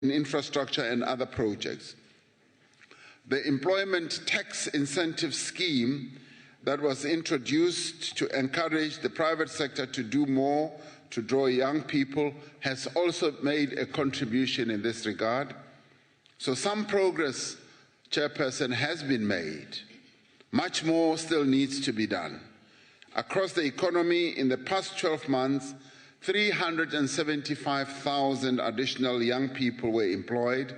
in infrastructure and other projects. The employment tax incentive scheme that was introduced to encourage the private sector to do more to draw young people has also made a contribution in this regard. So some progress, Chairperson, has been made. Much more still needs to be done. Across the economy, in the past 12 months, 375,000 additional young people were employed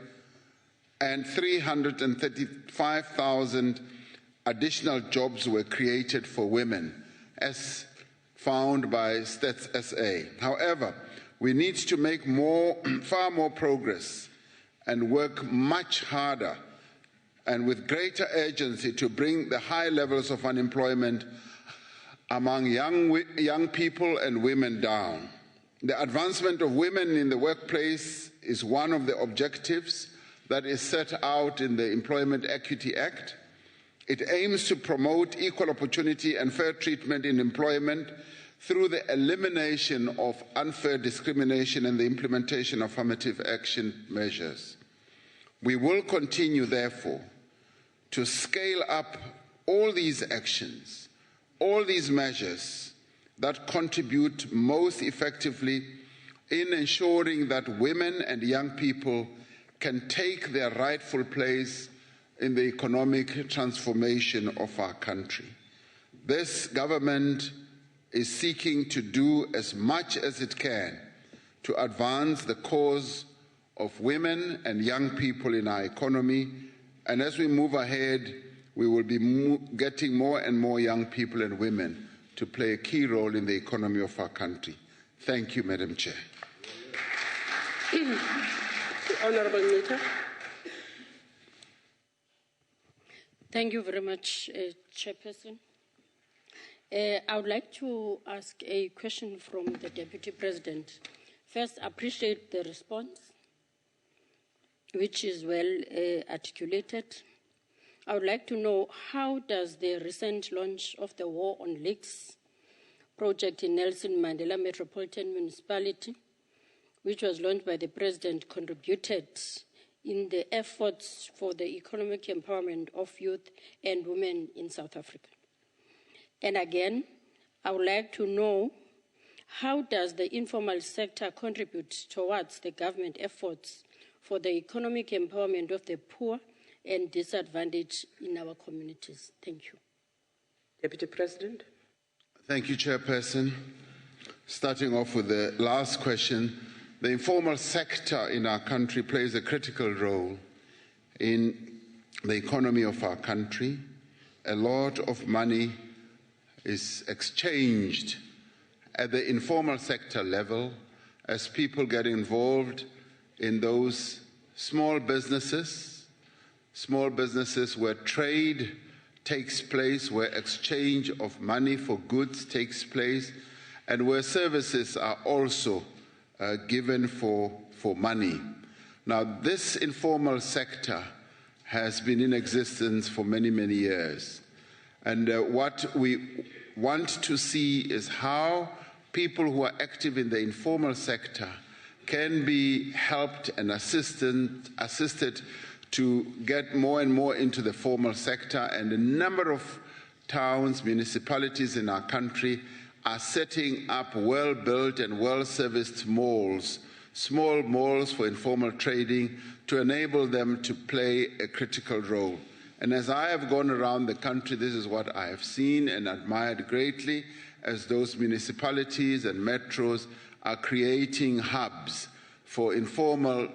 and 335,000 additional jobs were created for women, as found by Stats SA. However, we need to make far more progress and work much harder and with greater urgency to bring the high levels of unemployment among young people and women down. The advancement of women in the workplace is one of the objectives that is set out in the Employment Equity Act. It aims to promote equal opportunity and fair treatment in employment through the elimination of unfair discrimination and the implementation of affirmative action measures. We will continue, therefore, to scale up all these actions, all these measures that contribute most effectively in ensuring that women and young people can take their rightful place in the economic transformation of our country. This government is seeking to do as much as it can to advance the cause of women and young people in our economy, and as we move ahead, we will be getting more and more young people and women to play a key role in the economy of our country. Thank you, Madam Chair. Honourable Nita. Thank you very much, Chairperson. I would like to ask a question from the Deputy President. First, appreciate the response, which is well articulated. I would like to know, how does the recent launch of the War on Leaks project in Nelson Mandela Metropolitan Municipality, which was launched by the President, contributed in the efforts for the economic empowerment of youth and women in South Africa? And again, I would like to know, how does the informal sector contribute towards the government efforts for the economic empowerment of the poor and disadvantaged in our communities? Thank you. Deputy President. Thank you, Chairperson. Starting off with the last question, the informal sector in our country plays a critical role in the economy of our country. A lot of money is exchanged at the informal sector level as people get involved in those small businesses where trade takes place, where exchange of money for goods takes place, and where services are also given for money. Now, this informal sector has been in existence for many, many years. And what we want to see is how people who are active in the informal sector can be helped and assisted to get more and more into the formal sector. And a number of towns, municipalities in our country are setting up well-built and well-serviced malls, small malls for informal trading, to enable them to play a critical role. And as I have gone around the country, this is what I have seen and admired greatly, as those municipalities and metros are creating hubs for informal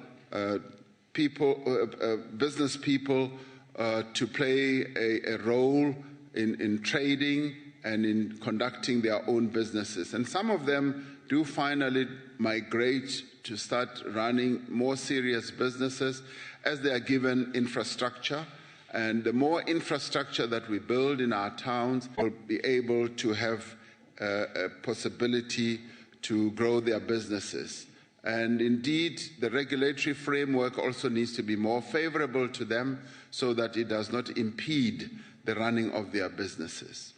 business people to play a role in trading and in conducting their own businesses. And some of them do finally migrate to start running more serious businesses as they are given infrastructure. And the more infrastructure that we build in our towns, will be able to have a possibility to grow their businesses. And indeed, the regulatory framework also needs to be more favorable to them so that it does not impede the running of their businesses.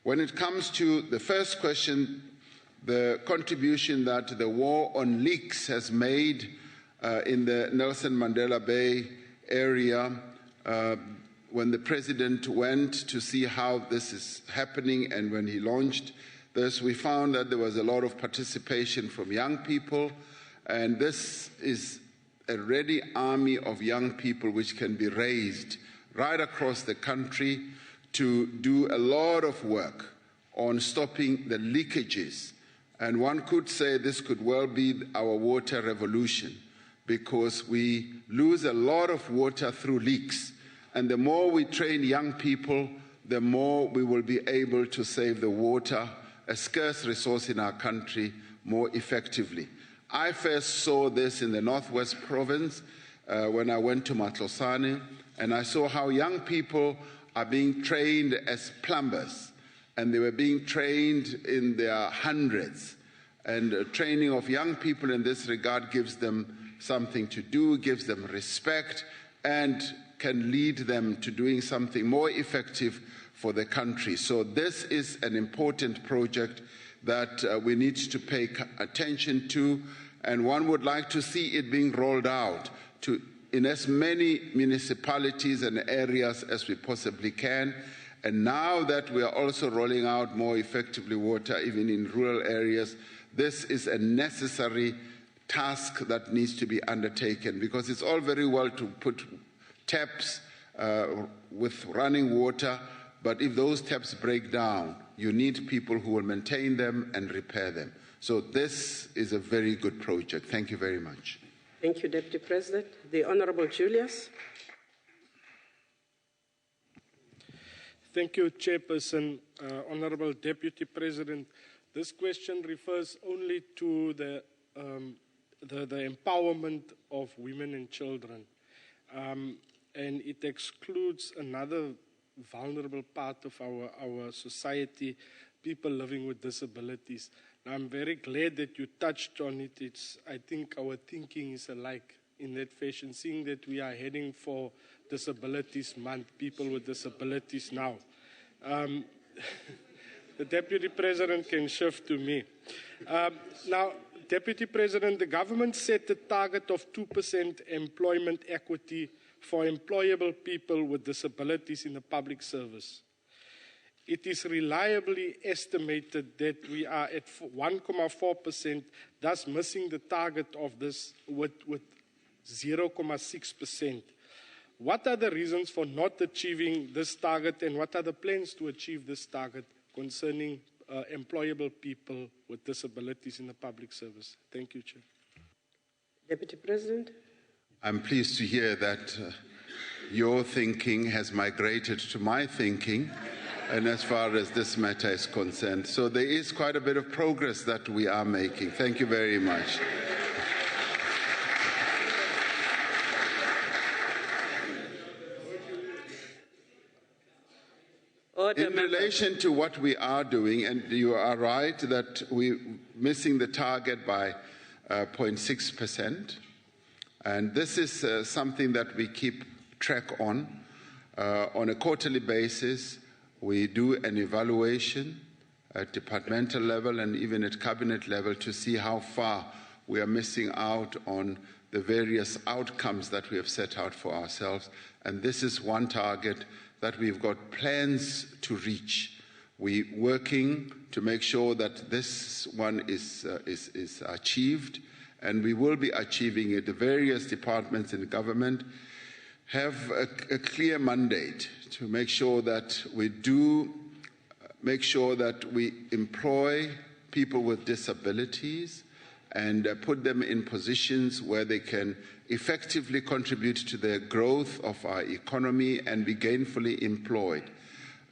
When it comes to the first question, the contribution that the war on leaks has made in the Nelson Mandela Bay area, when the president went to see how this is happening and when he launched this, we found that there was a lot of participation from young people, and this is a ready army of young people which can be raised right across the country to do a lot of work on stopping the leakages. And one could say this could well be our water revolution, because we lose a lot of water through leaks. And the more we train young people, the more we will be able to save the water, a scarce resource in our country, more effectively. I first saw this in the Northwest Province when I went to Matlosane, and I saw how young people are being trained as plumbers, and they were being trained in their hundreds. And training of young people in this regard gives them something to do, gives them respect, and can lead them to doing something more effective for the country. So this is an important project that we need to pay attention to, and one would like to see it being rolled out in as many municipalities and areas as we possibly can. And now that we are also rolling out more effectively water, even in rural areas, this is a necessary task that needs to be undertaken, because it's all very well to put taps with running water, but if those taps break down, you need people who will maintain them and repair them. So this is a very good project. Thank you very much. Thank you, Deputy President. The Honourable Julius. Thank you, Chairperson. Honourable Deputy President, this question refers only to the empowerment of women and children, and it excludes another vulnerable part of our society, people living with disabilities. Now, I'm very glad that you touched on it. I think our thinking is alike in that fashion, seeing that we are heading for Disabilities Month, people with disabilities now. The Deputy President can shift to me. Now, Deputy President, the government set a target of 2% employment equity for employable people with disabilities in the public service. It is reliably estimated that we are at 1.4%, thus missing the target of this with 0.6%. What are the reasons for not achieving this target, and what are the plans to achieve this target concerning employable people with disabilities in the public service? Thank you, Chair. Deputy President. I'm pleased to hear that your thinking has migrated to my thinking, and as far as this matter is concerned. So there is quite a bit of progress that we are making. Thank you very much. In relation to what we are doing, and you are right that we're missing the target by 0.6%, and this is something that we keep track on a quarterly basis. We do an evaluation at departmental level and even at cabinet level to see how far we are missing out on the various outcomes that we have set out for ourselves. And this is one target that we've got plans to reach. We're working to make sure that this one is achieved, and we will be achieving it. The various departments in the government have a clear mandate to make sure that we employ people with disabilities and put them in positions where they can effectively contribute to the growth of our economy and be gainfully employed.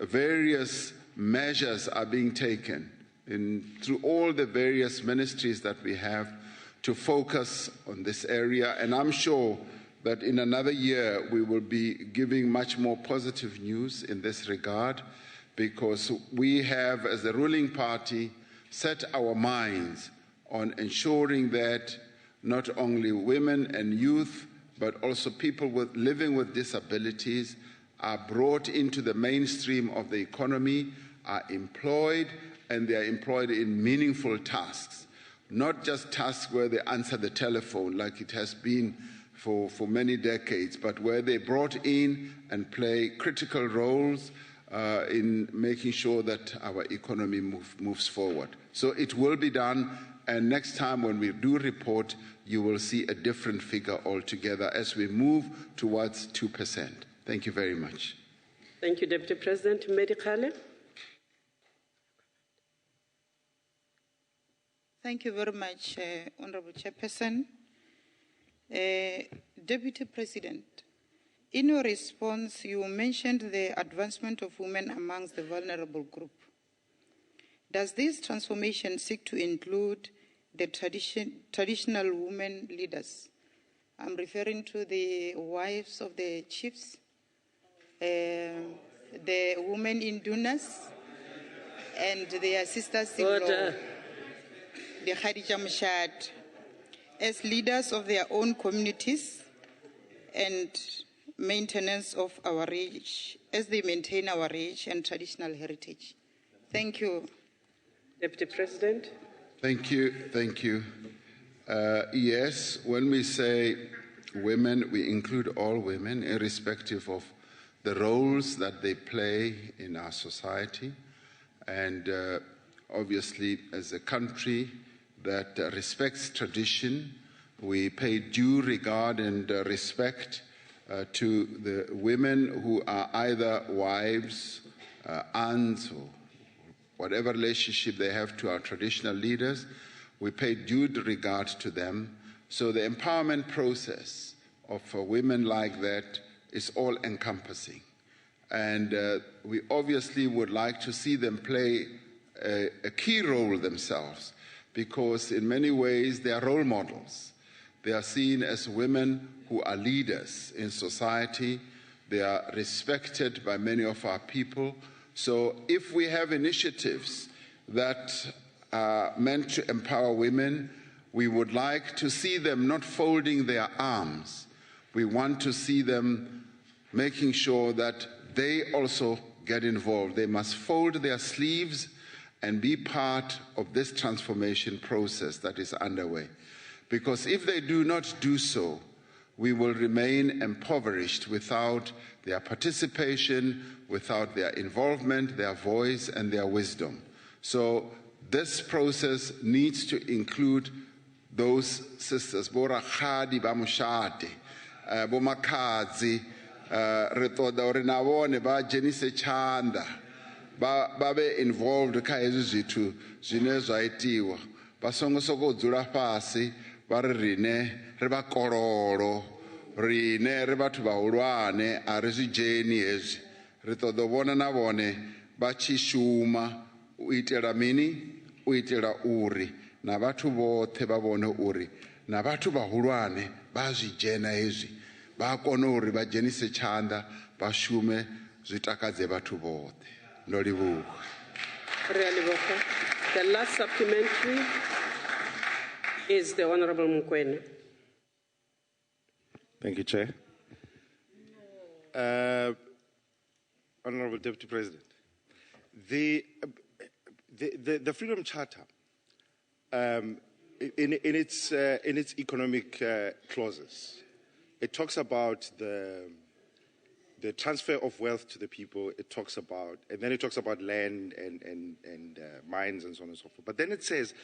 Various measures are being taken through all the various ministries that we have to focus on this area, and I'm sure that in another year we will be giving much more positive news in this regard, because we have, as the ruling party, set our minds on ensuring that not only women and youth, but also people living with disabilities are brought into the mainstream of the economy, are employed, and they are employed in meaningful tasks. not just tasks where they answer the telephone like it has been for many decades, but where they brought in and play critical roles in making sure that our economy moves forward. So it will be done, and next time when we do report, you will see a different figure altogether as we move towards 2%. Thank you very much. Thank you, Deputy President. Mary Khale. Thank you very much, Honorable Chairperson. Deputy President, in your response, you mentioned the advancement of women amongst the vulnerable group. Does this transformation seek to include the traditional women leaders? I'm referring to the wives of the chiefs, the women in Dunas, and their sisters-in-law, the Khadija Mshad, as leaders of their own communities and maintenance of our rich, as they maintain our rich and traditional heritage. Thank you. Deputy President. Thank you. Thank you. Yes, when we say women, we include all women, irrespective of the roles that they play in our society. And obviously, as a country that respects tradition, we pay due regard and respect to the women who are either wives, aunts, or whatever relationship they have to our traditional leaders. We pay due regard to them. So the empowerment process of women like that is all-encompassing. And we obviously would like to see them play a key role themselves, because in many ways they are role models. They are seen as women who are leaders in society. They are respected by many of our people. So if we have initiatives that are meant to empower women, we would like to see them not folding their arms. We want to see them making sure that they also get involved. They must fold their sleeves and be part of this transformation process that is underway. Because if they do not do so, we will remain impoverished without their participation, without their involvement, their voice, and their wisdom. So this process needs to include those sisters, borakgadi ba moshate, bomakadzi, re toda hore na bone ba jenise chanda, ba be involved kha hezwi zwithu zwine zwa itiwa. Ba songo soko dzula fhasi ba re rine re ba kololo, rine re batho ba hulwane a re zwi dzheni hezwi. Re toda vhona na vhone ba tshi shuma u itela mini? U itela uri na vhathu vhoṱhe ba vhone uri na vhathu vhahulwane ba zwi dzhena hezwi, ba kona uri ba dzhenise tshanḓa ba shume zwi takadze vhathu vhoṱhe. Ndo livhuwa. The last supplementary is the Honorable Mokoena. Thank you, Chair. Honorable Deputy President, the Freedom Charter, in its economic clauses, it talks about the transfer of wealth to the people. It talks about, and then it talks about land and mines and so on and so forth. But then it says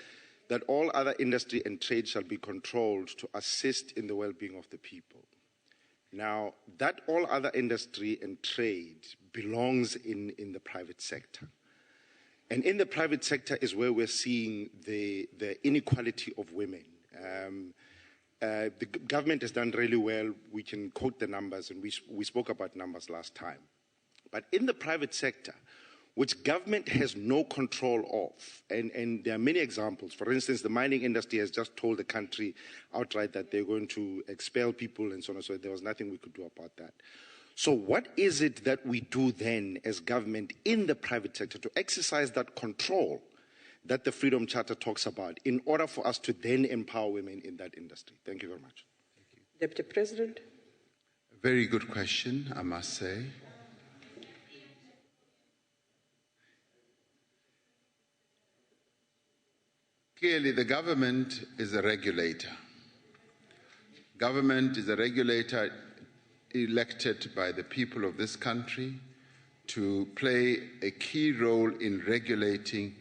that all other industry and trade shall be controlled to assist in the well-being of the people. Now, that all other industry and trade belongs in the private sector. And in the private sector is where we're seeing the inequality of women. The government has done really well. We can quote the numbers, and we spoke about numbers last time. But in the private sector, which government has no control of, and there are many examples. For instance, the mining industry has just told the country outright that they're going to expel people and so on and so on. There was nothing we could do about that. So what is it that we do then as government in the private sector to exercise that control that the Freedom Charter talks about in order for us to then empower women in that industry? Thank you very much. Deputy President. Very good question, I must say. Clearly, the government is a regulator. Government is a regulator elected by the people of this country to play a key role in regulating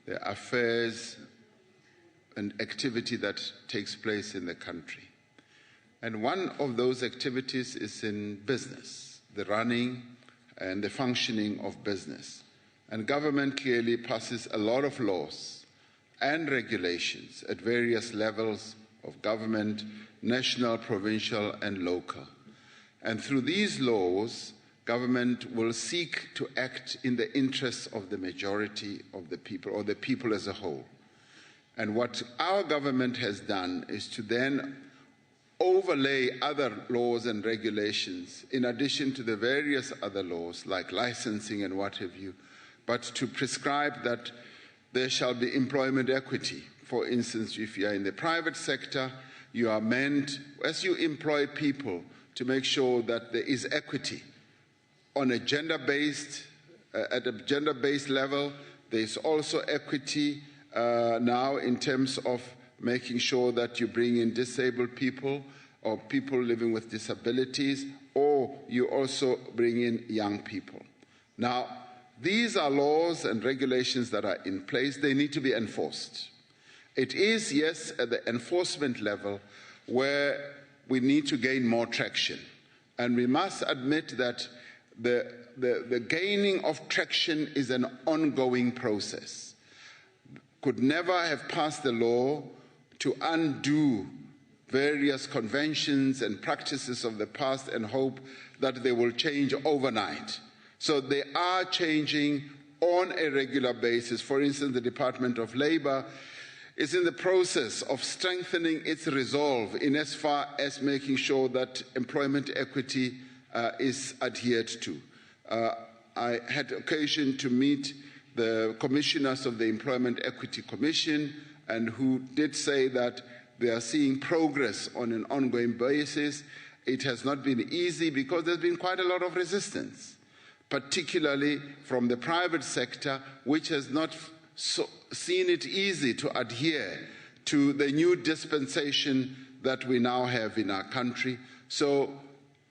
the affairs and activity that takes place in the country. And one of those activities is in business, the running and the functioning of business. And government clearly passes a lot of laws and regulations at various levels of government, national, provincial, and local. And through these laws, government will seek to act in the interests of the majority of the people, or the people as a whole. And what our government has done is to then overlay other laws and regulations in addition to the various other laws like licensing and what have you, but to prescribe that there shall be employment equity. For instance, if you are in the private sector, you are meant, as you employ people, to make sure that there is equity on a gender-based, at a gender-based level. There is also equity now in terms of making sure that you bring in disabled people or people living with disabilities, or you also bring in young people. Now, these are laws and regulations that are in place. They need to be enforced. It is, yes, at the enforcement level where we need to gain more traction. And we must admit that the gaining of traction is an ongoing process. Could never have passed the law to undo various conventions and practices of the past and hope that they will change overnight. So they are changing on a regular basis. For instance, the Department of Labor is in the process of strengthening its resolve in as far as making sure that employment equity is adhered to. I had occasion to meet the commissioners of the Employment Equity Commission, and who did say that they are seeing progress on an ongoing basis. It has not been easy because there's been quite a lot of resistance, particularly from the private sector, which has not seen it easy to adhere to the new dispensation that we now have in our country. So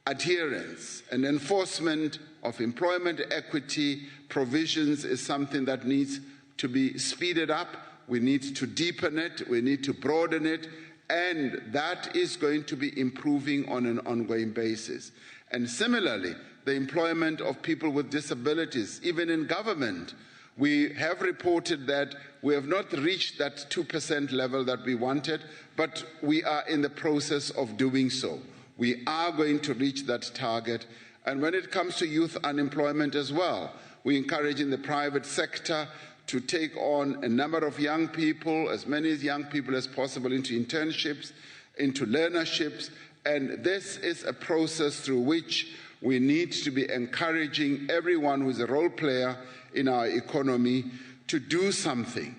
adherence and enforcement of employment equity provisions is something that needs to be speeded up. We need to deepen it, we need to broaden it, and that is going to be improving on an ongoing basis. And similarly, the employment of people with disabilities, even in government, we have reported that we have not reached that 2% level that we wanted, but we are in the process of doing so. We are going to reach that target. And when it comes to youth unemployment as well, we encourage in the private sector to take on a number of young people, as many young people as possible, into internships, into learnerships. And this is a process through which we need to be encouraging everyone who is a role player in our economy to do something.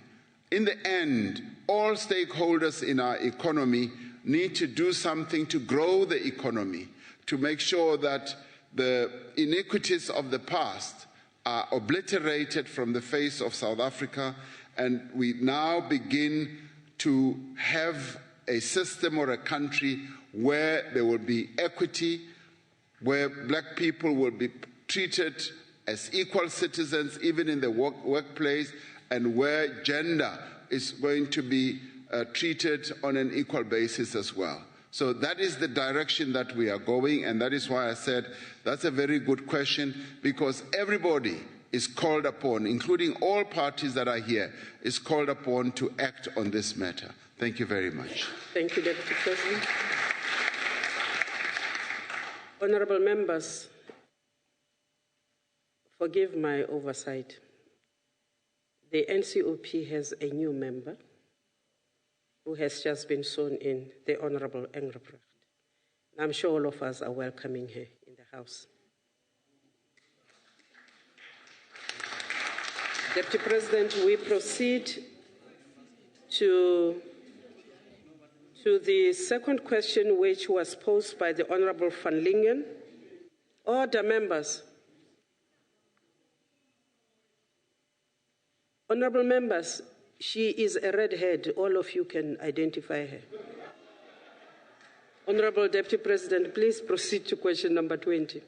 In the end, all stakeholders in our economy need to do something to grow the economy, to make sure that the inequities of the past are obliterated from the face of South Africa, and we now begin to have a system or a country where there will be equity, where black people will be treated as equal citizens even in the workplace, and where gender is going to be treated on an equal basis as well. So that is the direction that we are going, and that is why I said that's a very good question, because everybody is called upon, including all parties that are here, is called upon to act on this matter. Thank you very much. Thank you, Deputy President. Honourable members, forgive my oversight. The NCOP has a new member who has just been sworn in, the Honourable Engelbrecht. I'm sure all of us are welcoming her in the House. Deputy President, we proceed to the second question, which was posed by the Honourable van Lingen. Order, members. Honourable members, She is a redhead. All of you can identify her. Honorable Deputy President, please proceed to question number 20.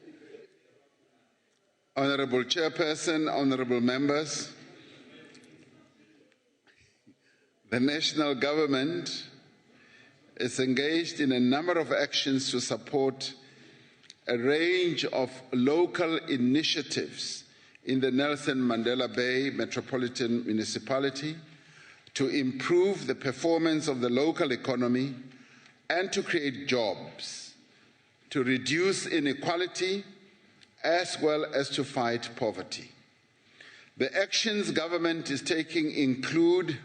Honorable Chairperson, honorable members, the national government is engaged in a number of actions to support a range of local initiatives in the Nelson Mandela Bay Metropolitan Municipality to improve the performance of the local economy and to create jobs, to reduce inequality, as well as to fight poverty. The actions government is taking include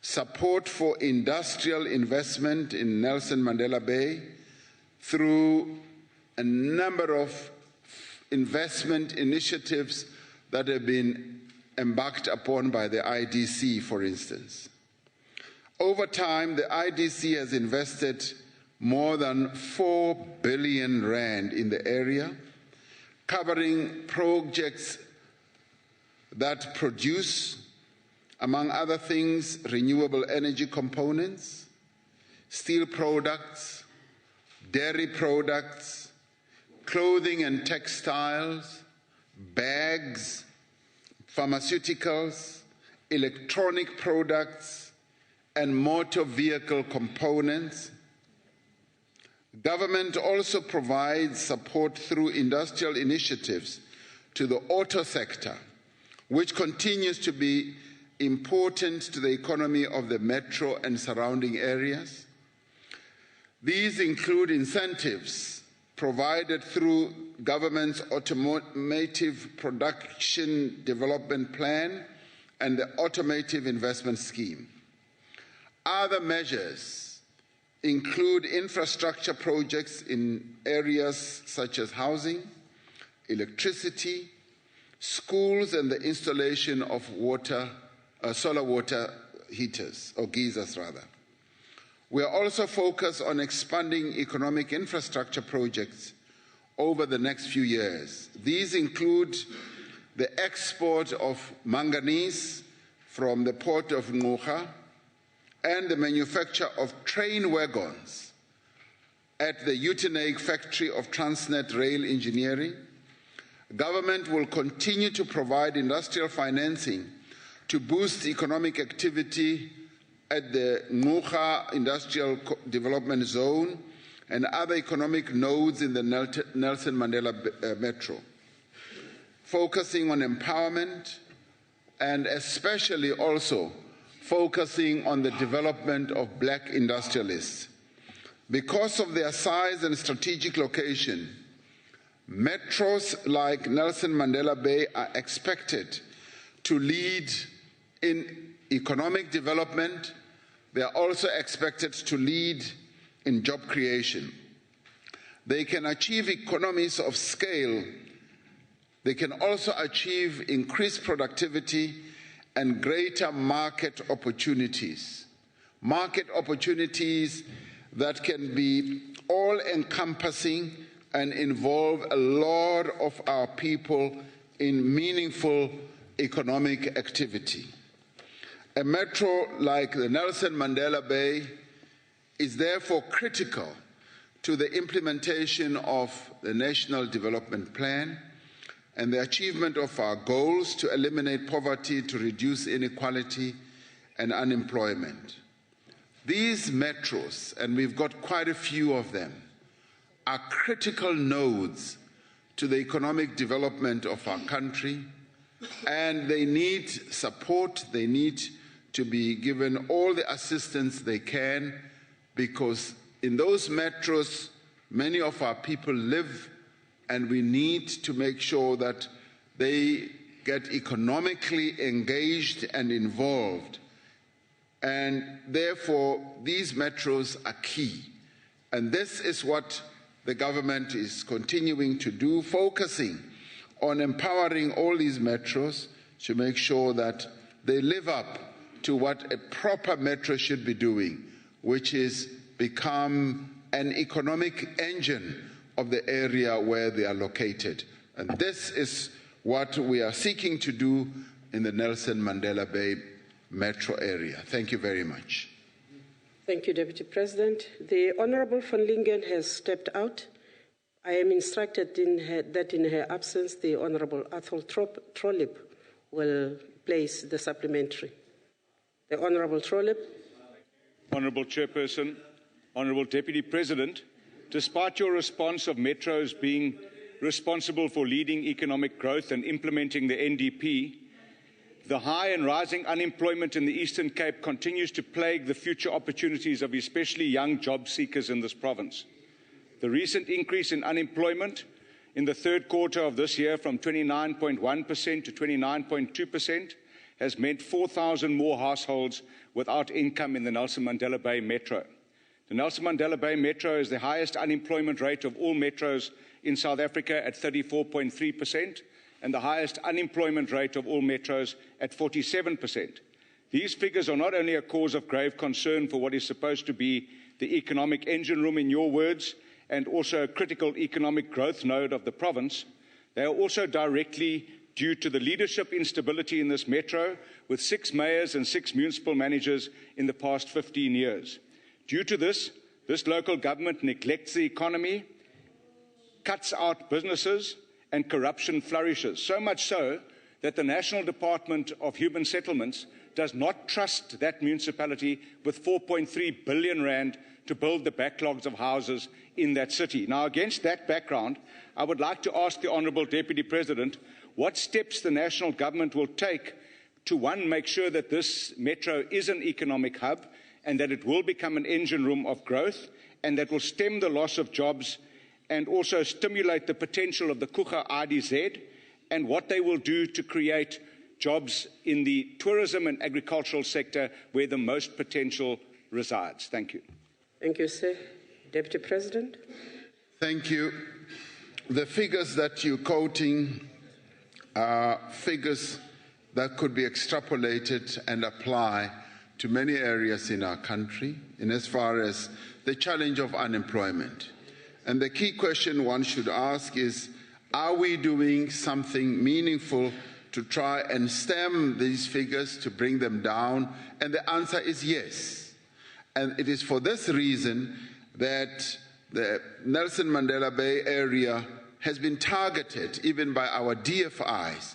support for industrial investment in Nelson Mandela Bay through a number of investment initiatives that have been embarked upon by the IDC, for instance. Over time, the IDC has invested more than 4 billion rand in the area, covering projects that produce, among other things, renewable energy components, steel products, dairy products, clothing and textiles, bags, pharmaceuticals, electronic products, and motor vehicle components. Government also provides support through industrial initiatives to the auto sector, which continues to be important to the economy of the metro and surrounding areas. These include incentives provided through government's Automotive Production Development Plan and the Automotive Investment Scheme. Other measures include infrastructure projects in areas such as housing, electricity, schools, and the installation of solar water heaters, or geysers rather. We are also focused on expanding economic infrastructure projects over the next few years. These include the export of manganese from the port of Ngqura and the manufacture of train wagons at the Utenake factory of Transnet Rail Engineering. Government will continue to provide industrial financing to boost economic activity at the Ngqura Industrial Development Zone and other economic nodes in the Nelson Mandela Metro, focusing on empowerment and especially also focusing on the development of black industrialists. Because of their size and strategic location, metros like Nelson Mandela Bay are expected to lead in economic development. They are also expected to lead in job creation. They can achieve economies of scale. They can also achieve increased productivity and greater market opportunities. Market opportunities that can be all-encompassing and involve a lot of our people in meaningful economic activity. A metro like the Nelson Mandela Bay is therefore critical to the implementation of the National Development Plan and the achievement of our goals to eliminate poverty, to reduce inequality and unemployment. These metros, and we've got quite a few of them, are critical nodes to the economic development of our country, and they need support. They need to be given all the assistance they can, because in those metros, many of our people live, and we need to make sure that they get economically engaged and involved. And therefore, these metros are key. And this is what the government is continuing to do, focusing on empowering all these metros to make sure that they live up to what a proper metro should be doing, which is become an economic engine of the area where they are located. And this is what we are seeking to do in the Nelson Mandela Bay metro area. Thank you very much. Thank you, Deputy President. The Honourable van Lingen has stepped out. I am instructed that in her absence, the Honourable Athol Trollip will place the supplementary. The Honourable Trollip. Honourable Chairperson, Honourable Deputy President, despite your response of metros being responsible for leading economic growth and implementing the NDP, the high and rising unemployment in the Eastern Cape continues to plague the future opportunities of especially young job seekers in this province. The recent increase in unemployment in the third quarter of this year from 29.1% to 29.2% has meant 4,000 more households without income in the Nelson Mandela Bay Metro. The Nelson Mandela Bay Metro is the highest unemployment rate of all metros in South Africa at 34.3%, and the highest unemployment rate of all metros at 47%. These figures are not only a cause of grave concern for what is supposed to be the economic engine room, in your words, and also a critical economic growth node of the province, they are also directly due to the leadership instability in this metro, with 6 mayors and 6 municipal managers in the past 15 years. Due to this local government neglects the economy, cuts out businesses, and corruption flourishes, so much so that the National Department of Human Settlements does not trust that municipality with 4.3 billion rand to build the backlogs of houses in that city. Now, against that background, I would like to ask the Honourable Deputy President what steps the national government will take to, one, make sure that this metro is an economic hub and that it will become an engine room of growth, and that will stem the loss of jobs and also stimulate the potential of the Kucha IDZ, and what they will do to create jobs in the tourism and agricultural sector where the most potential resides. Thank you. Thank you, sir. Deputy President. Thank you. The figures that you're quoting are figures that could be extrapolated and apply to many areas in our country in as far as the challenge of unemployment. And the key question one should ask is, are we doing something meaningful to try and stem these figures, to bring them down? And the answer is yes. And it is for this reason that the Nelson Mandela Bay area has been targeted, even by our DFIs,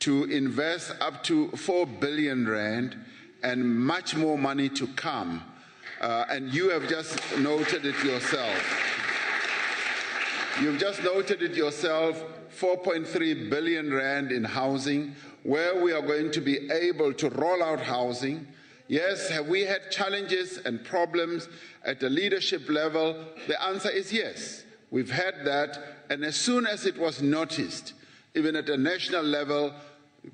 to invest up to 4 billion rand and much more money to come. And you have just noted it yourself. You've just noted it yourself, 4.3 billion rand in housing, where we are going to be able to roll out housing. Yes, have we had challenges and problems at the leadership level? The answer is yes. We've had that, and as soon as it was noticed, even at a national level,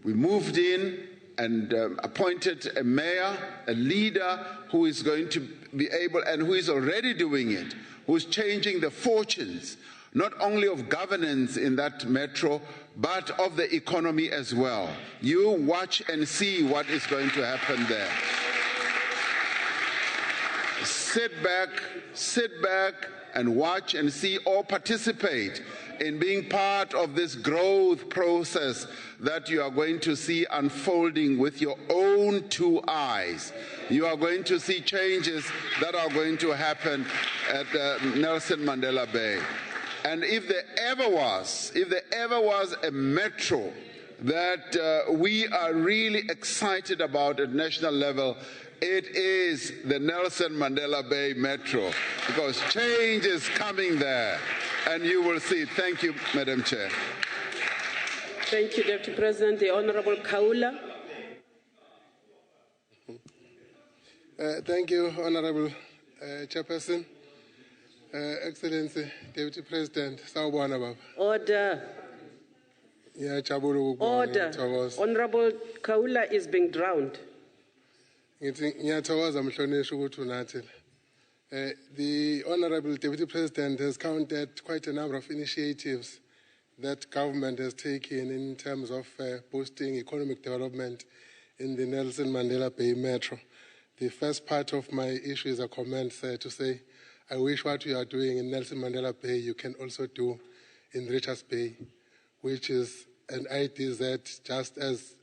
we moved in and appointed a mayor, a leader who is going to be able, and who is already doing it, who's changing the fortunes, not only of governance in that metro, but of the economy as well. You watch and see what is going to happen there. Sit back and watch and see, or participate in being part of this growth process that you are going to see unfolding with your own 2 eyes. You are going to see changes that are going to happen at Nelson Mandela Bay. And if there ever was a metro that we are really excited about at national level, it is the Nelson Mandela Bay Metro, because change is coming there, and you will see it. Thank you, Madam Chair. Thank you, Deputy President. The Honourable Kaula. Thank you, Honourable Chairperson. Excellency, Deputy President, sawubona baba. Order. Order. Honourable Kaula is being drowned. Ngiyathokoza mhlonishwa ukuthi unathi. The Honourable Deputy President has counted quite a number of initiatives that government has taken in terms of boosting economic development in the Nelson Mandela Bay Metro. The first part of my issue is a comment to say, I wish what you are doing in Nelson Mandela Bay, you can also do in Richards Bay, which is an IDZ, just as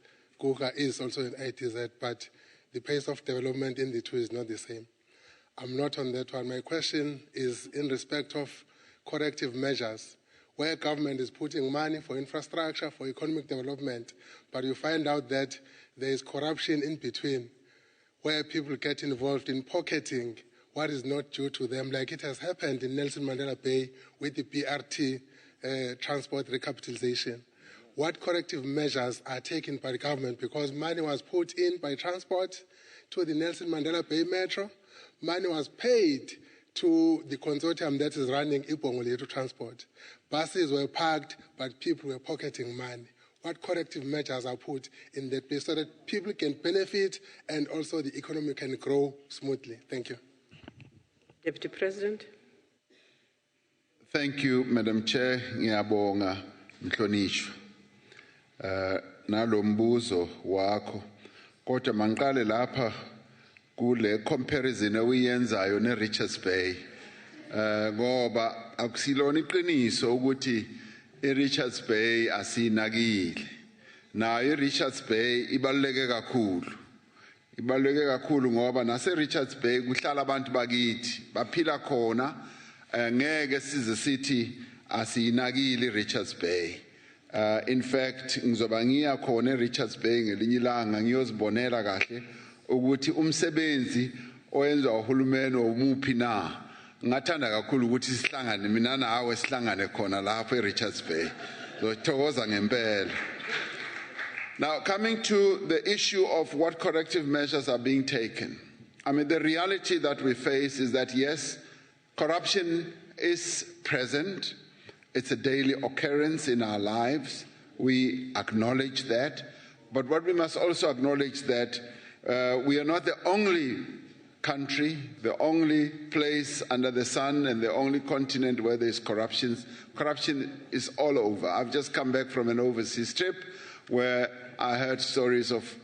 Kucha is also an IDZ, but the pace of development in the two is not the same. I'm not on that one. My question is in respect of corrective measures, where government is putting money for infrastructure, for economic development, but you find out that there is corruption in between, where people get involved in pocketing what is not due to them, like it has happened in Nelson Mandela Bay with the BRT transport recapitalization. What corrective measures are taken by the government? Because money was put in by transport to the Nelson Mandela Bay Metro, money was paid to the consortium that is running Ibongoletu Transport. Buses were parked, but people were pocketing money. What corrective measures are put in that place so that people can benefit and also the economy can grow smoothly? Thank you. Deputy President. Thank you, Madam Chair. Ngiyabonga mhlonishwa. Nalombuzo wako. Kodwa manqale lapha kule comparison oyenzayo ne Richards Bay. Ngoba akusilona iqiniso ukuthi Richards Bay asinakile. Nayo Richards Bay ibaluleke kakhulu. Ibaluleke kakhulu ngoba nase Richards Bay kuhlala abantu bakithi baphila khona ngeke size sithi asinakile Richards Bay. In fact ngizoba ngiya khona Richards Bay ngelinye ilanga ngiyozibonela kahle ukuthi umsebenzi oyenzwa uhulumeni omuphi na. Ngathanda kakhulu ukuthi sihlangane mina nawe sihlangane khona lapho eRichards Bay. Ngithokoza ngempela. Now, coming to the issue of what corrective measures are being taken. I mean, the reality that we face is that, yes, corruption is present. It's a daily occurrence in our lives. We acknowledge that. But what we must also acknowledge that we are not the only country, the only place under the sun and the only continent where there is corruption. Corruption is all over. I've just come back from an overseas trip where I heard stories of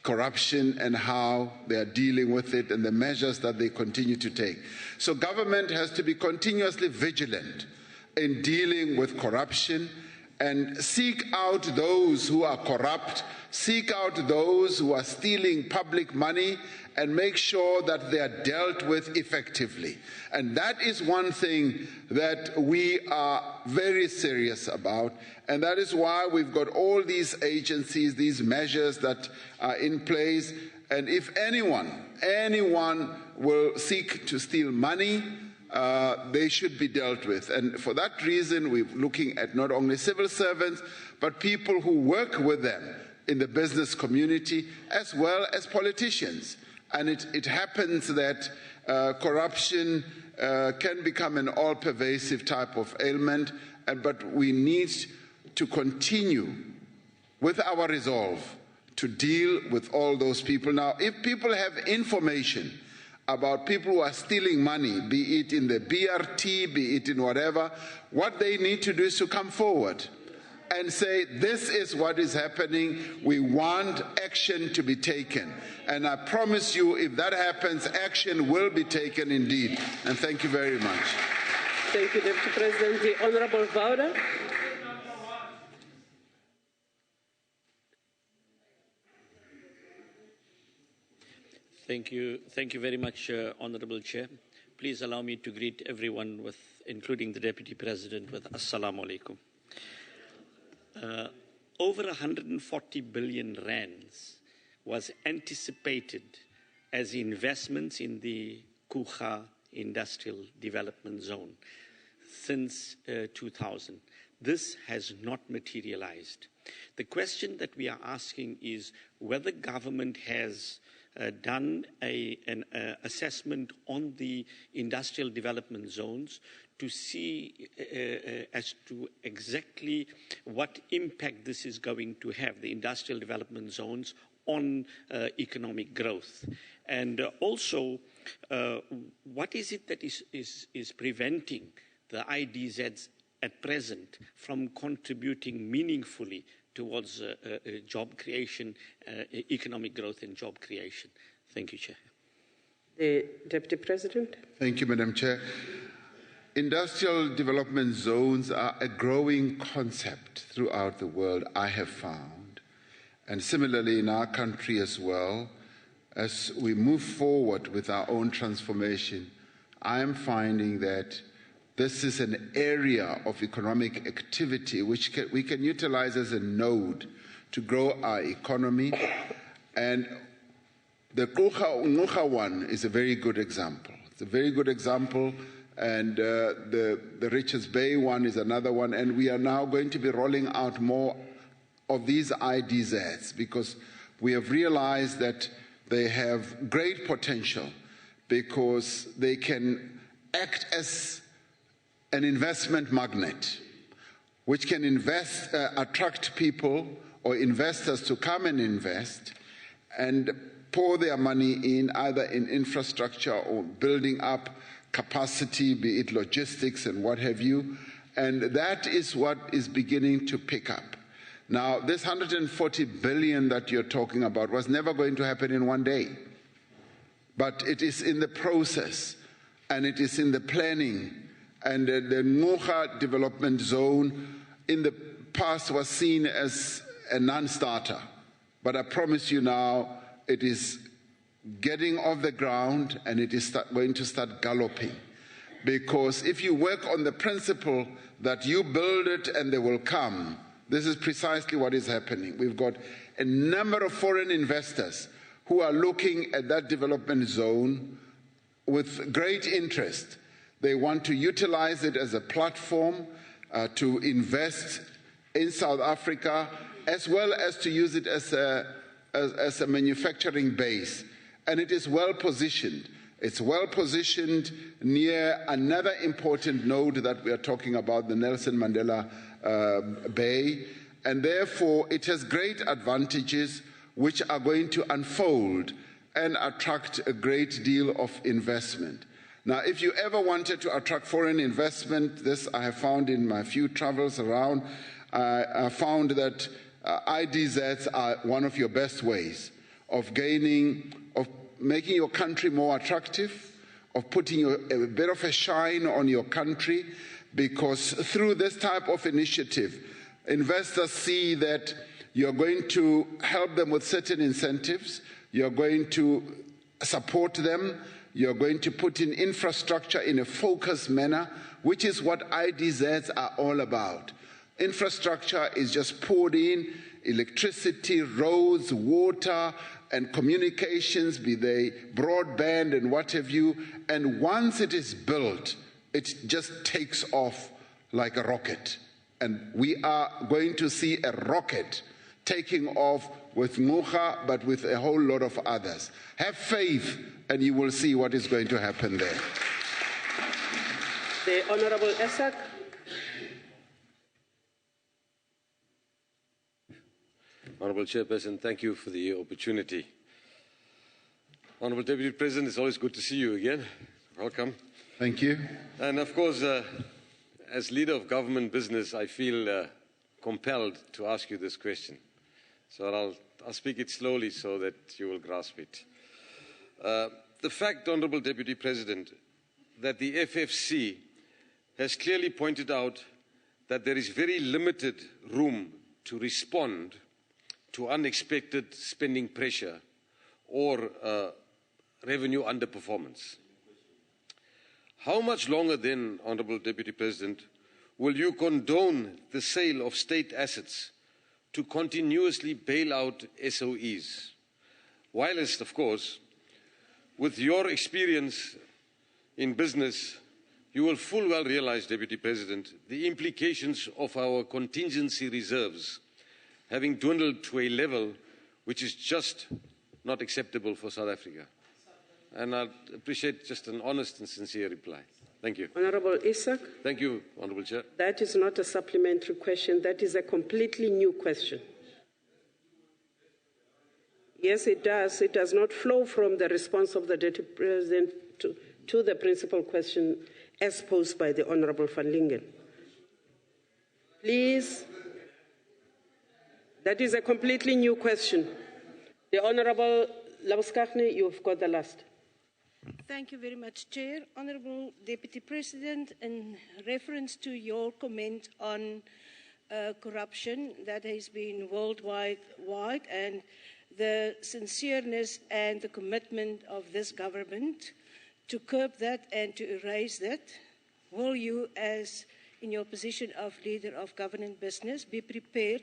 corruption and how they are dealing with it and the measures that they continue to take. So government has to be continuously vigilant in dealing with corruption and seek out those who are corrupt, seek out those who are stealing public money and make sure that they are dealt with effectively. And that is one thing that we are very serious about, and that is why we've got all these agencies, these measures that are in place. And if anyone will seek to steal money, they should be dealt with. And for that reason, we're looking at not only civil servants, but people who work with them in the business community, as well as politicians. And it happens that corruption can become an all-pervasive type of ailment, but we need to continue with our resolve to deal with all those people. Now, if people have information about people who are stealing money, be it in the BRT, be it in whatever, what they need to do is to come forward and say, this is what is happening, we want action to be taken. And I promise you, if that happens, action will be taken indeed. And thank you very much. Thank you, Deputy President. The Honourable Vouda. Thank you very much, Honourable Chair. Please allow me to greet everyone, including the Deputy President, with Assalamu alaikum. Over 140 billion rands was anticipated as investments in the Kucha Industrial Development Zone since 2000. This has not materialized. The question that we are asking is whether government has done an assessment on the industrial development zones to see as to exactly what impact this is going to have, the industrial development zones, on economic growth. And also, what is it that is preventing the IDZs at present from contributing meaningfully towards job creation, economic growth and job creation? Thank you, Chair. The Deputy President. Thank you, Madam Chair. Industrial development zones are a growing concept throughout the world, I have found. And similarly in our country as well, as we move forward with our own transformation, I'm finding that this is an area of economic activity which we can utilize as a node to grow our economy. And the Nguga one is a very good example. It's a very good example. And the Richards Bay one is another one. And we are now going to be rolling out more of these IDZs because we have realized that they have great potential because they can act as an investment magnet, which can attract people or investors to come and invest and pour their money in either in infrastructure or building up capacity, be it logistics and what have you. And that is what is beginning to pick up. Now, this 140 billion that you're talking about was never going to happen in one day. But it is in the process, and it is in the planning. And the Nguga development zone in the past was seen as a non-starter. But I promise you now, it is getting off the ground, and it is going to start galloping. Because if you work on the principle that you build it and they will come, this is precisely what is happening. We've got a number of foreign investors who are looking at that development zone with great interest. They want to utilize it as a platform to invest in South Africa, as well as to use it as a manufacturing base. And it is well positioned. It's well positioned near another important node that we are talking about, the Nelson Mandela Bay, and therefore it has great advantages which are going to unfold and attract a great deal of investment. Now, if you ever wanted to attract foreign investment, this I have found in my few travels around, I found that IDZs are one of your best ways of making your country more attractive, of putting a bit of a shine on your country, because through this type of initiative, investors see that you're going to help them with certain incentives, you're going to support them, you're going to put in infrastructure in a focused manner, which is what IDZs are all about. Infrastructure is just poured in, electricity, roads, water, and communications, be they broadband and what have you, and once it is built, it just takes off like a rocket. And we are going to see a rocket taking off with Nguga, but with a whole lot of others. Have faith, and you will see what is going to happen there. The Honourable Esak. Honourable Chairperson, thank you for the opportunity. Honourable Deputy President, it's always good to see you again. Welcome. Thank you. And of course, as leader of government business, I feel compelled to ask you this question. So I'll speak it slowly so that you will grasp it. The fact, Honourable Deputy President, that the FFC has clearly pointed out that there is very limited room to respond to unexpected spending pressure or revenue underperformance. How much longer then, Honourable Deputy President, will you condone the sale of state assets to continuously bail out SOEs? Whilst, of course, with your experience in business, you will full well realize, Deputy President, the implications of our contingency reserves having dwindled to a level which is just not acceptable for South Africa. And I'd appreciate just an honest and sincere reply. Thank you. Honourable Isak. Thank you, Honourable Chair. That is not a supplementary question. That is a completely new question. Yes, it does. It does not flow from the response of the Deputy President to the principal question as posed by the Honourable van Lingen. Please. That is a completely new question. The Honourable Labuschagne, you've got the last. Thank you very much, Chair. Honourable Deputy President, in reference to your comment on corruption that has been worldwide and the sincereness and the commitment of this government to curb that and to erase that? Will you, as in your position of leader of government business, be prepared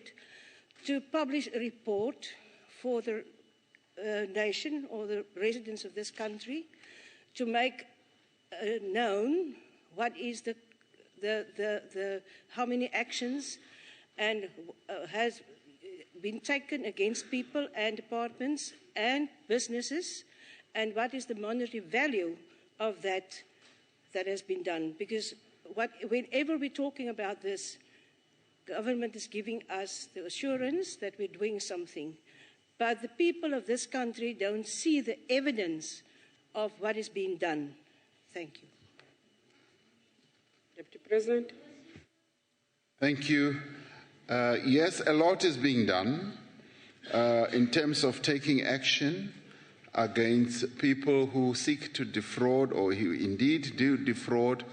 to publish a report for the nation or the residents of this country to make known what is how many actions and has been taken against people and departments and businesses, and what is the monetary value of that has been done? Because whenever we're talking about this, government is giving us the assurance that we're doing something, but the people of this country don't see the evidence of what is being done. Thank you. Deputy President. Thank you. Yes, a lot is being done in terms of taking action against people who seek to defraud or who indeed do defraud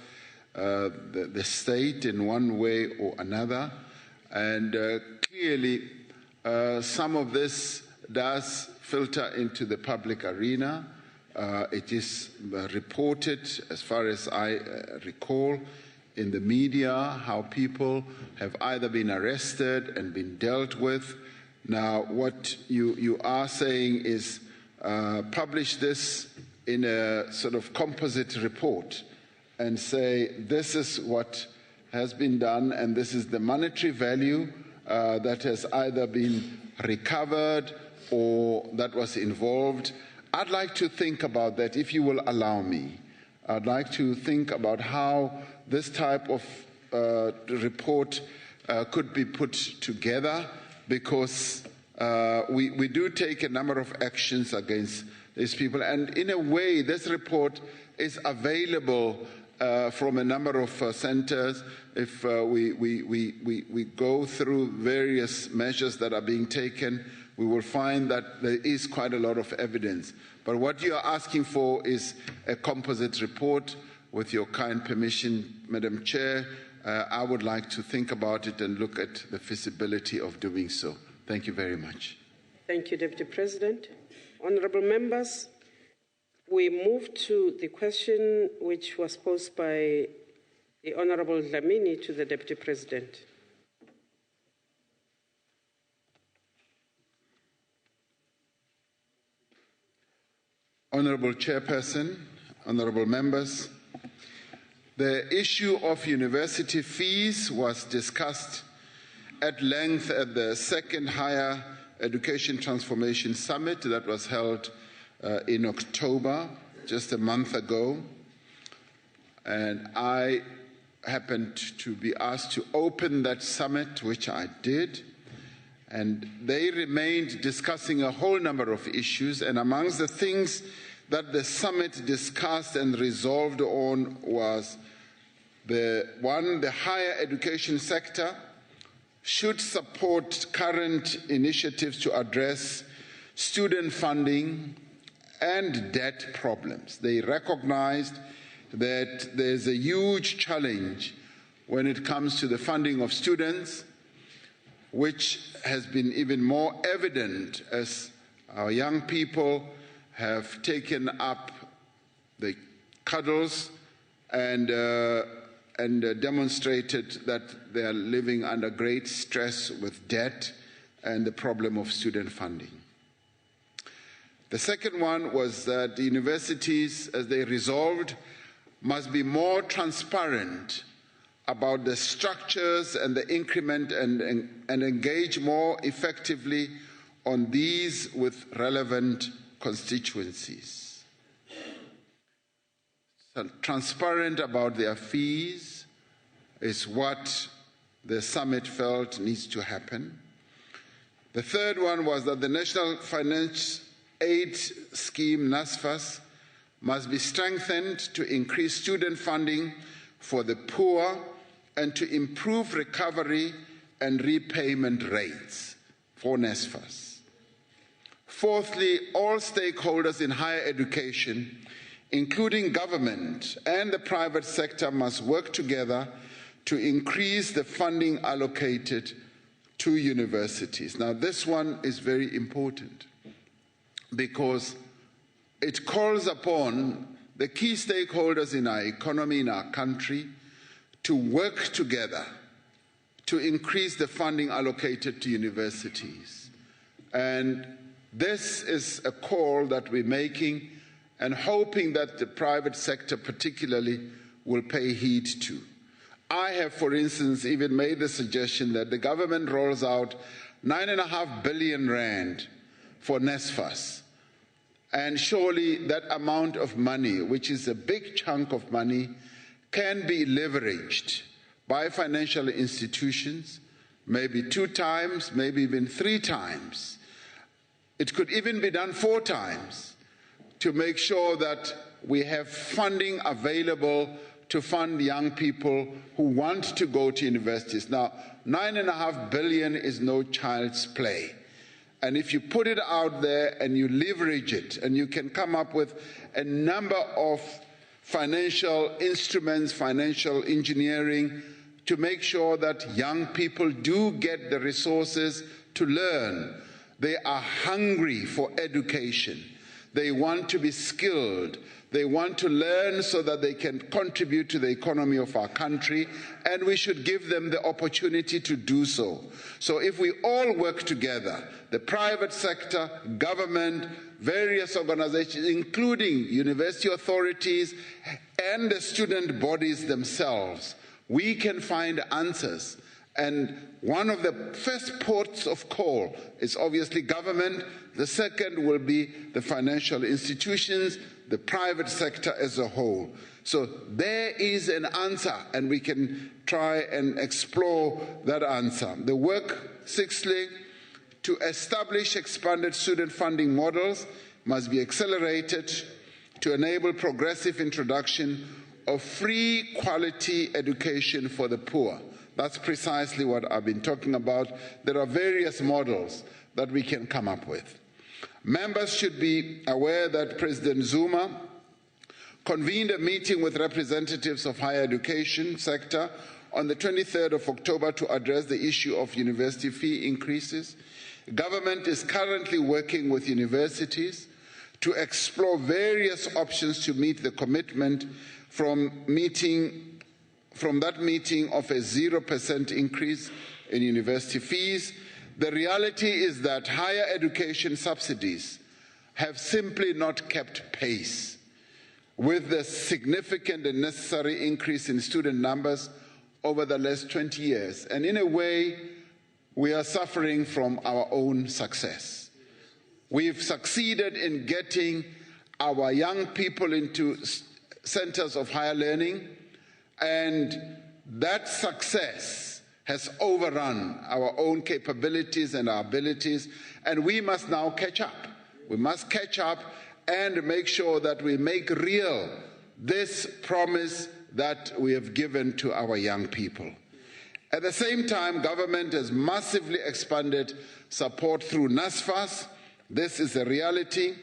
the state in one way or another. And clearly, some of this does filter into the public arena. It is reported, as far as I recall, in the media, how people have either been arrested and been dealt with. Now, what you are saying is publish this in a sort of composite report and say this is what has been done and this is the monetary value that has either been recovered or that was involved. I'd like to think about that, if you will allow me. I'd like to think about how this type of report could be put together, because we do take a number of actions against these people. And in a way, this report is available from a number of centers. If we go through various measures that are being taken, we will find that there is quite a lot of evidence. But what you are asking for is a composite report. With your kind permission, Madam Chair, I would like to think about it and look at the feasibility of doing so. Thank you very much. Thank you, Deputy President. Honourable members, we move to the question which was posed by the Honourable Dlamini to the Deputy President. Honourable Chairperson, honourable members, the issue of university fees was discussed at length at the second Higher Education Transformation Summit that was held in October, just a month ago. And I happened to be asked to open that summit, which I did. And they remained discussing a whole number of issues, and amongst the things that the summit discussed and resolved on was the higher education sector should support current initiatives to address student funding and debt problems. They recognized that there's a huge challenge when it comes to the funding of students, which has been even more evident as our young people have taken up the cuddles and demonstrated that they are living under great stress with debt and the problem of student funding. The second one was that the universities, as they resolved, must be more transparent about the structures and the increment and engage more effectively on these with relevant constituencies. So transparent about their fees is what the summit felt needs to happen. The third one was that the National Finance Aid Scheme, NSFAS, must be strengthened to increase student funding for the poor and to improve recovery and repayment rates for NSFAS. Fourthly, all stakeholders in higher education, including government and the private sector, must work together to increase the funding allocated to universities. Now, this one is very important. because it calls upon the key stakeholders in our economy, in our country, to work together to increase the funding allocated to universities. And this is a call that we're making and hoping that the private sector particularly will pay heed to. I have, for instance, even made the suggestion that the government rolls out 9.5 billion rand for NSFAS. And surely that amount of money, which is a big chunk of money, can be leveraged by financial institutions, maybe 2 times, maybe even 3 times. It could even be done 4 times to make sure that we have funding available to fund young people who want to go to universities. Now, 9.5 billion is no child's play. And if you put it out there and you leverage it, and you can come up with a number of financial instruments, financial engineering, to make sure that young people do get the resources to learn. They are hungry for education. They want to be skilled. They want to learn so that they can contribute to the economy of our country, and we should give them the opportunity to do so. So if we all work together, the private sector, government, various organizations, including university authorities and the student bodies themselves, we can find answers. And one of the first ports of call is obviously government. The second will be the financial institutions, the private sector as a whole. So there is an answer, and we can try and explore that answer. The work, sixthly, to establish expanded student funding models must be accelerated to enable progressive introduction of free quality education for the poor. That's precisely what I've been talking about. There are various models that we can come up with. Members should be aware that President Zuma convened a meeting with representatives of higher education sector on the 23rd of October to address the issue of university fee increases. Government is currently working with universities to explore various options to meet the commitment from that meeting of a 0% increase in university fees. The reality is that higher education subsidies have simply not kept pace with the significant and necessary increase in student numbers over the last 20 years. And in a way, we are suffering from our own success. We've succeeded in getting our young people into centers of higher learning, and that success has overrun our own capabilities and our abilities, and we must now catch up. We must catch up and make sure that we make real this promise that we have given to our young people. At the same time, government has massively expanded support through NSFAS. This is a reality,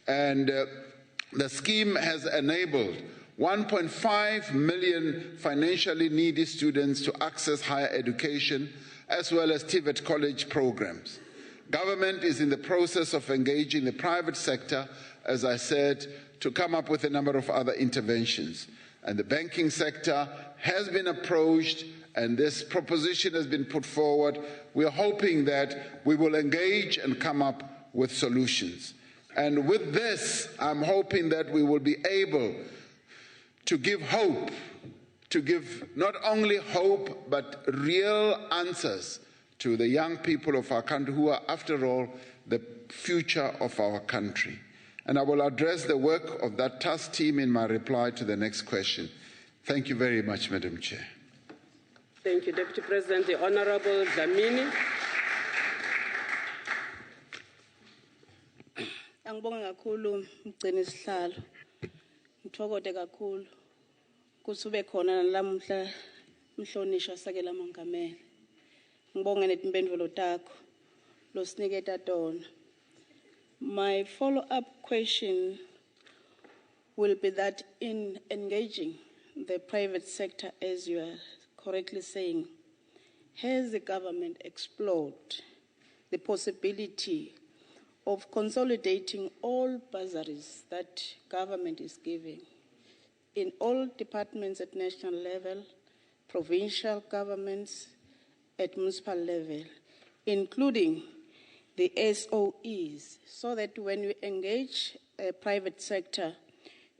and the scheme has enabled 1.5 million financially needy students to access higher education, as well as TVET college programs. Government is in the process of engaging the private sector, as I said, to come up with a number of other interventions. And the banking sector has been approached, and this proposition has been put forward. We are hoping that we will engage and come up with solutions. And with this, I'm hoping that we will be able to give hope, to give not only hope, but real answers to the young people of our country who are, after all, the future of our country. And I will address the work of that task team in my reply to the next question. Thank you very much, Madam Chair. Thank you, Deputy President. The Honorable Dlamini. Angibonga kakhulu mgcini sihlalo. Ngithokoze kakhulu ukuthi ube khona nalamhla mhlonishwa sakela mongameli. Ngibonge netimpendulo takho losiniketa tona. My follow-up question will be that in engaging the private sector, as you are correctly saying, has the government explored the possibility of consolidating all bursaries that government is giving in all departments at national level, provincial governments at municipal level, including the SOEs, so that when you engage a private sector,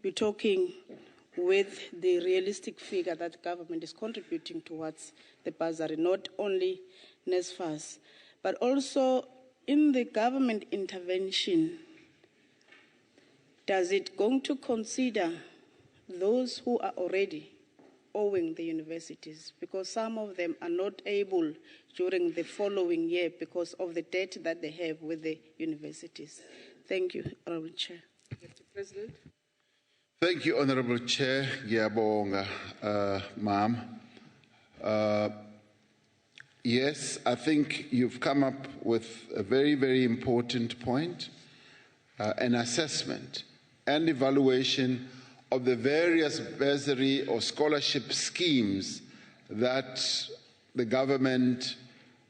you're talking with the realistic figure that government is contributing towards the bursary, not only NSFAS, but also in the government intervention. Does it going to consider those who are already owing the universities, because some of them are not able during the following year because of the debt that they have with the universities? Thank you, Honourable Chair. Mr. President. Thank you, Honourable Chair. Ngiyabonga, ma'am. Yes, I think you've come up with a very, very important point, an assessment and evaluation of the various bursary or scholarship schemes that the government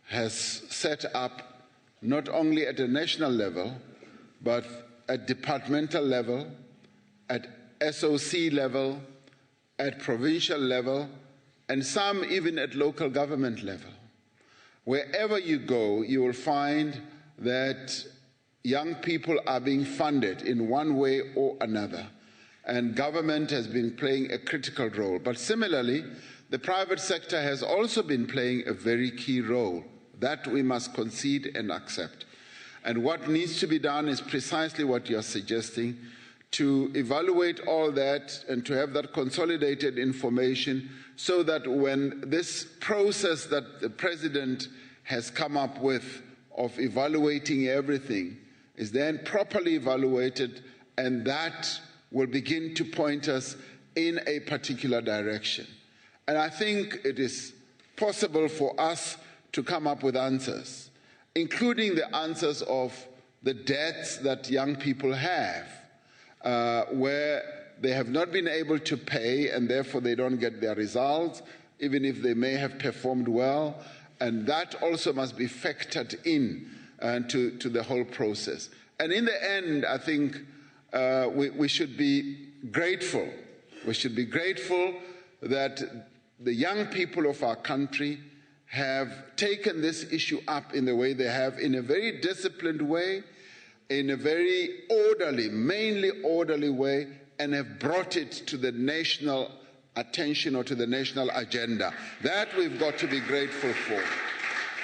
has set up, not only at a national level, but at departmental level, at SOC level, at provincial level, and some even at local government level. Wherever you go, you will find that young people are being funded in one way or another, and government has been playing a critical role. But similarly, the private sector has also been playing a very key role. That we must concede and accept. And what needs to be done is precisely what you are suggesting, to evaluate all that and to have that consolidated information so that when this process that the President has come up with of evaluating everything is then properly evaluated, and that will begin to point us in a particular direction. And I think it is possible for us to come up with answers, including the answers of the debts that young people have, where they have not been able to pay and therefore they don't get their results, even if they may have performed well. And that also must be factored in to the whole process. And in the end, I think we should be grateful. We should be grateful that the young people of our country have taken this issue up in the way they have, in a very disciplined way, in a very orderly, mainly orderly way, and have brought it to the national attention or to the national agenda. That we've got to be grateful for.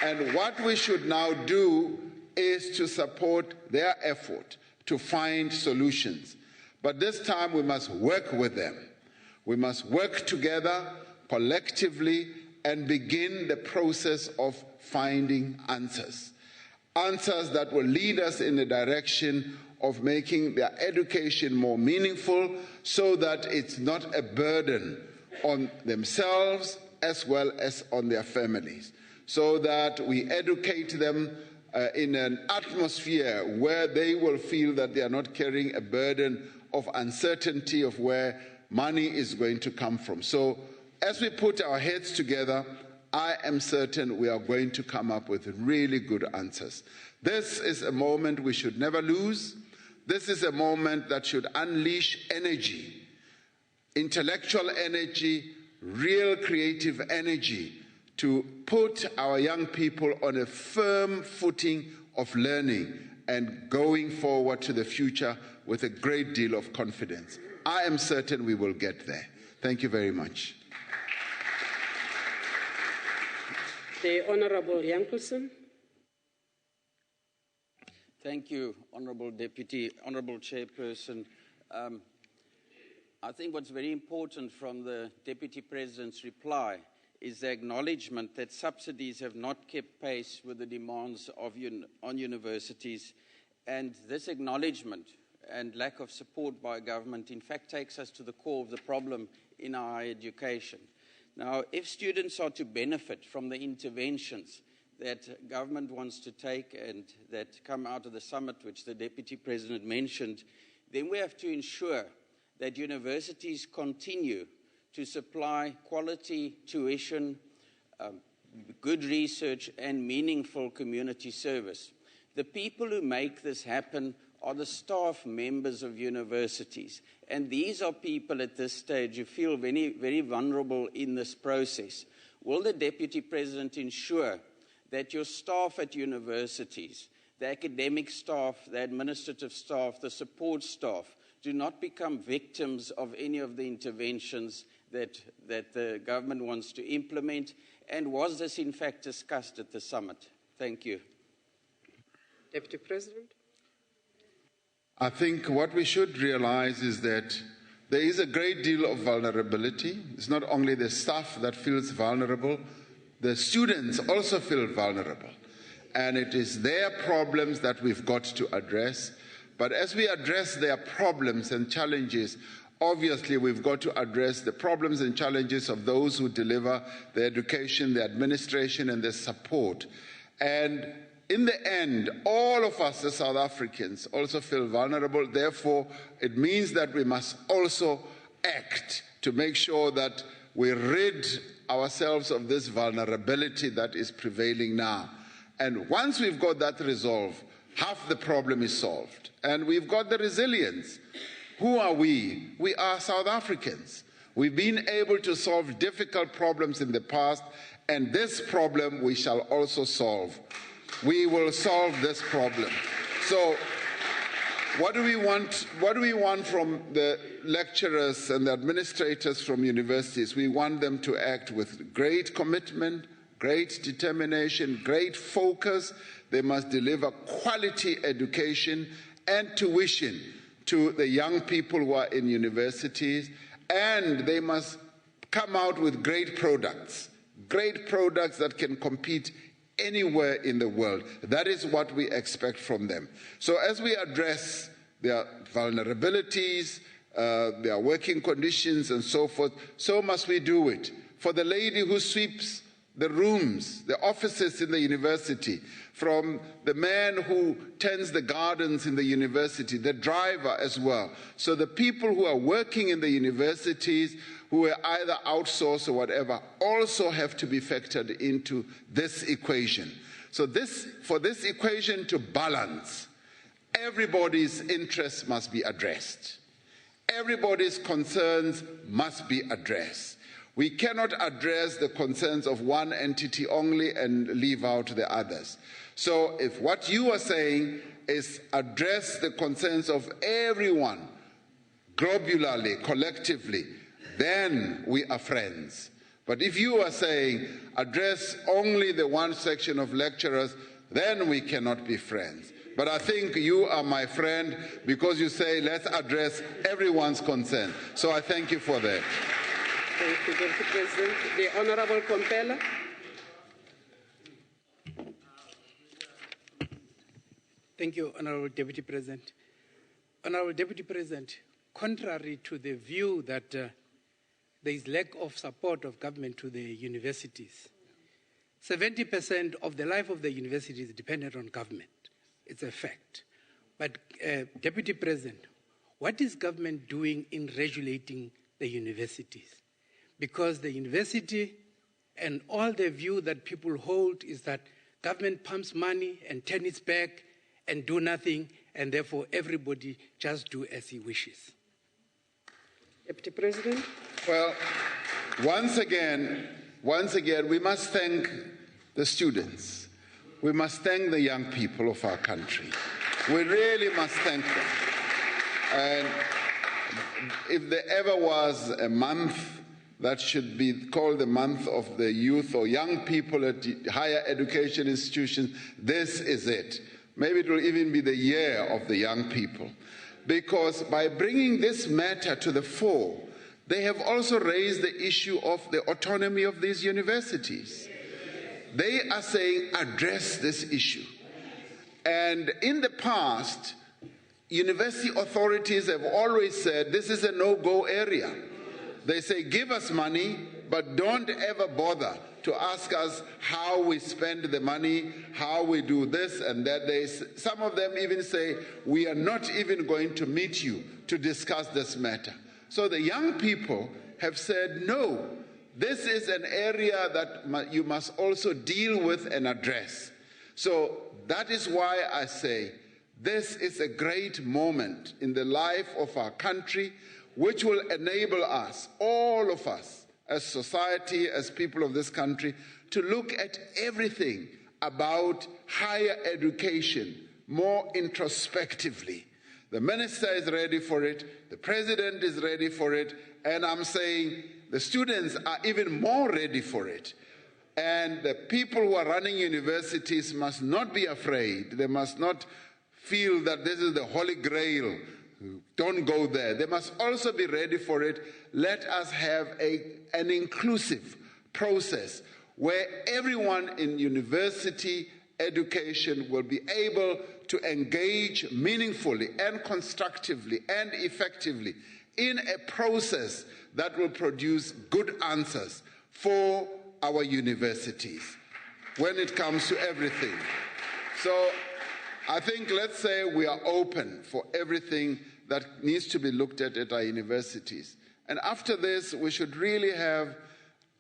And what we should now do is to support their effort to find solutions. But this time we must work with them. We must work together collectively and begin the process of finding answers. Answers that will lead us in the direction of making their education more meaningful so that it's not a burden on themselves as well as on their families. So that we educate them in an atmosphere where they will feel that they are not carrying a burden of uncertainty of where money is going to come from. So as we put our heads together, I am certain we are going to come up with really good answers. This is a moment we should never lose. This is a moment that should unleash energy, intellectual energy, real creative energy, to put our young people on a firm footing of learning and going forward to the future with a great deal of confidence. I am certain we will get there. Thank you very much. The Honourable Yankelson. Thank you, Honourable Deputy, Honourable Chairperson. I think what's very important from the Deputy President's reply is the acknowledgement that subsidies have not kept pace with the demands on universities, and this acknowledgement and lack of support by government in fact takes us to the core of the problem in our higher education. Now, if students are to benefit from the interventions that government wants to take and that come out of the summit, which the Deputy President mentioned, then we have to ensure that universities continue to supply quality tuition, good research, and meaningful community service. The people who make this happen are the staff members of universities. And these are people at this stage who feel very, very vulnerable in this process. Will the Deputy President ensure that your staff at universities, the academic staff, the administrative staff, the support staff, do not become victims of any of the interventions that the government wants to implement? And was this in fact discussed at the summit? Thank you. Deputy President. I think what we should realize is that there is a great deal of vulnerability. It's not only the staff that feels vulnerable, the students also feel vulnerable. And it is their problems that we've got to address. But as we address their problems and challenges, obviously we've got to address the problems and challenges of those who deliver the education, the administration, and the support. And in the end, all of us as South Africans also feel vulnerable. Therefore, it means that we must also act to make sure that we rid ourselves of this vulnerability that is prevailing now. And once we've got that resolved, half the problem is solved. And we've got the resilience. Who are we? We are South Africans. We've been able to solve difficult problems in the past, and this problem we shall also solve. We will solve this problem. So what do we want? What do we want from the lecturers and the administrators from universities? We want them to act with great commitment, great determination, great focus. They must deliver quality education and tuition to the young people who are in universities, and they must come out with great products that can compete anywhere in the world. That is what we expect from them. So as we address their vulnerabilities, their working conditions and so forth, so must we do it for the lady who sweeps the rooms, the offices in the university, from the man who tends the gardens in the university, the driver as well. So the people who are working in the universities, who are either outsourced or whatever, also have to be factored into this equation. So for this equation to balance, everybody's interests must be addressed. Everybody's concerns must be addressed. We cannot address the concerns of one entity only and leave out the others. So if what you are saying is address the concerns of everyone, globularly, collectively, then we are friends. But if you are saying address only the one section of lecturers, then we cannot be friends. But I think you are my friend because you say let's address everyone's concern. So I thank you for that. Thank you, Deputy President. The Honourable Komphela. Thank you, Honourable Deputy President. Honourable Deputy President, contrary to the view that there is lack of support of government to the universities, 70% of the life of the university is dependent on government. It's a fact. But Deputy President, what is government doing in regulating the universities? Because the university and all the view that people hold is that government pumps money and turns its back and do nothing, and therefore everybody just do as he wishes. Deputy President. Well, once again, we must thank the students. We must thank the young people of our country. We really must thank them. And if there ever was a month that should be called the month of the youth or young people at higher education institutions, this is it. Maybe it will even be the year of the young people. Because by bringing this matter to the fore, they have also raised the issue of the autonomy of these universities. They are saying, address this issue. And in the past, university authorities have always said, this is a no-go area. They say, give us money, but don't ever bother to ask us how we spend the money, how we do this and that. Some of them even say, we are not even going to meet you to discuss this matter. So the young people have said, no, this is an area that you must also deal with and address. So that is why I say this is a great moment in the life of our country, which will enable us, all of us, as society, as people of this country, to look at everything about higher education more introspectively. The minister is ready for it, the president is ready for it, and I'm saying the students are even more ready for it. And the people who are running universities must not be afraid. They must not feel that this is the Holy Grail. Don't go there. They must also be ready for it. Let us have an inclusive process where everyone in university education will be able to engage meaningfully and constructively and effectively in a process that will produce good answers for our universities when it comes to everything. So I think, let's say we are open for everything that needs to be looked at our universities. And after this, we should really have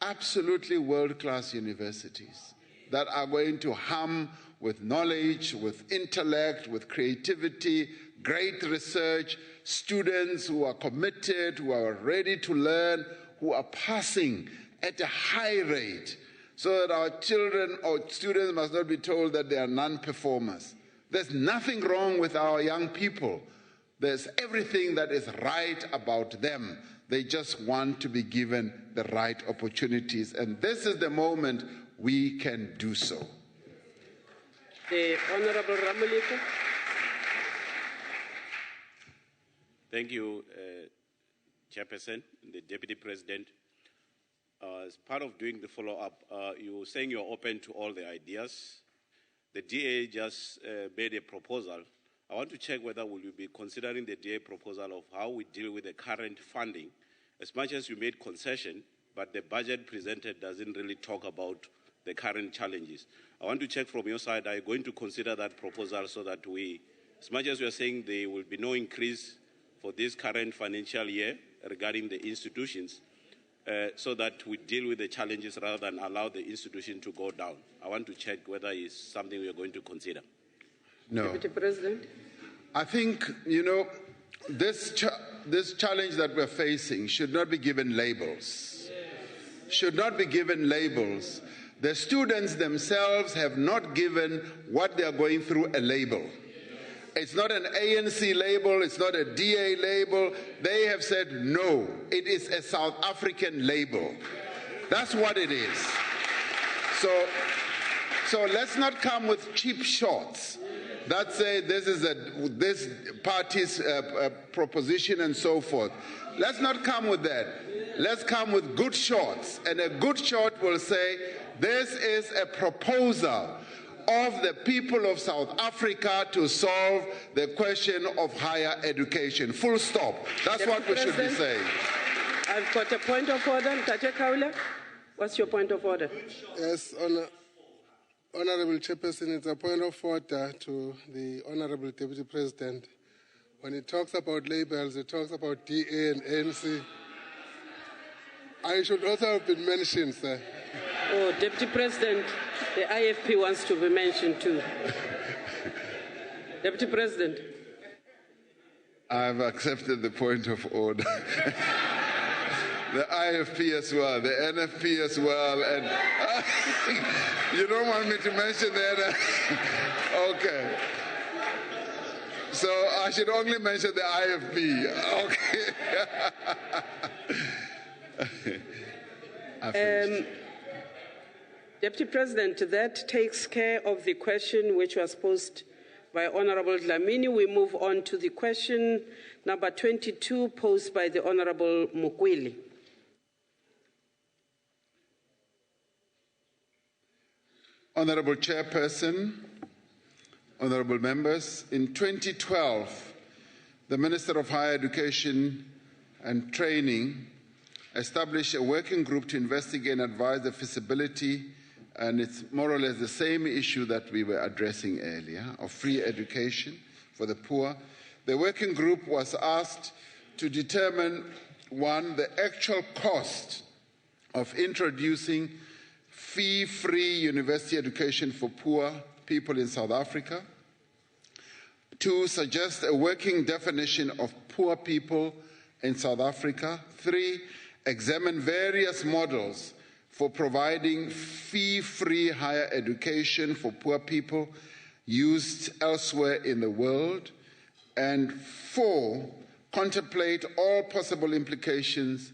absolutely world-class universities that are going to hum with knowledge, with intellect, with creativity, great research, students who are committed, who are ready to learn, who are passing at a high rate, so that our children or students must not be told that they are non-performers. There's nothing wrong with our young people. There's everything that is right about them. They just want to be given the right opportunities, and this is the moment we can do so. The Honorable Ramaphosa. Thank you, Chairperson, the Deputy President. As part of doing the follow-up, you were saying you're open to all the ideas. The DA just made a proposal. I want to check whether will you be considering the DA proposal of how we deal with the current funding, as much as you made concession, but the budget presented doesn't really talk about the current challenges. I want to check from your side, are you going to consider that proposal so that we, as much as we are saying there will be no increase for this current financial year regarding the institutions, so that we deal with the challenges rather than allow the institution to go down? I want to check whether it's something we are going to consider. No. Deputy President. I think, this challenge that we're facing should not be given labels. Should not be given labels. The students themselves have not given what they are going through a label. It's not an ANC label, it's not a DA label. They have said no, it is a South African label. That's what it is. So let's not come with cheap shots that say this is this party's proposition and so forth. Let's not come with that. Let's come with good shots, and a good shot will say this is a proposal of the people of South Africa to solve the question of higher education. Full stop. That's what we should be saying. I've got a point of order. Mtate Kaula, what's your point of order? Yes, Honorable Chairperson, it's a point of order to the Honorable Deputy President. When he talks about labels, he talks about DA and ANC. I should also have been mentioned, sir. Oh, Deputy President, the IFP wants to be mentioned too. Deputy President. I've accepted the point of order. The IFP as well, the NFP as well, and you don't want me to mention that? Okay. So I should only mention the IFP. Okay. Deputy President, that takes care of the question which was posed by Honorable Dlamini. We move on to the question number 22 posed by the Honorable Mukwili. Honorable Chairperson, honorable members, in 2012, the Minister of Higher Education and Training established a working group to investigate and advise the feasibility, and it's more or less the same issue that we were addressing earlier, of free education for the poor. The working group was asked to determine, one, the actual cost of introducing fee-free university education for poor people in South Africa. 2, suggest a working definition of poor people in South Africa. 3, examine various models for providing fee-free higher education for poor people used elsewhere in the world. And 4, contemplate all possible implications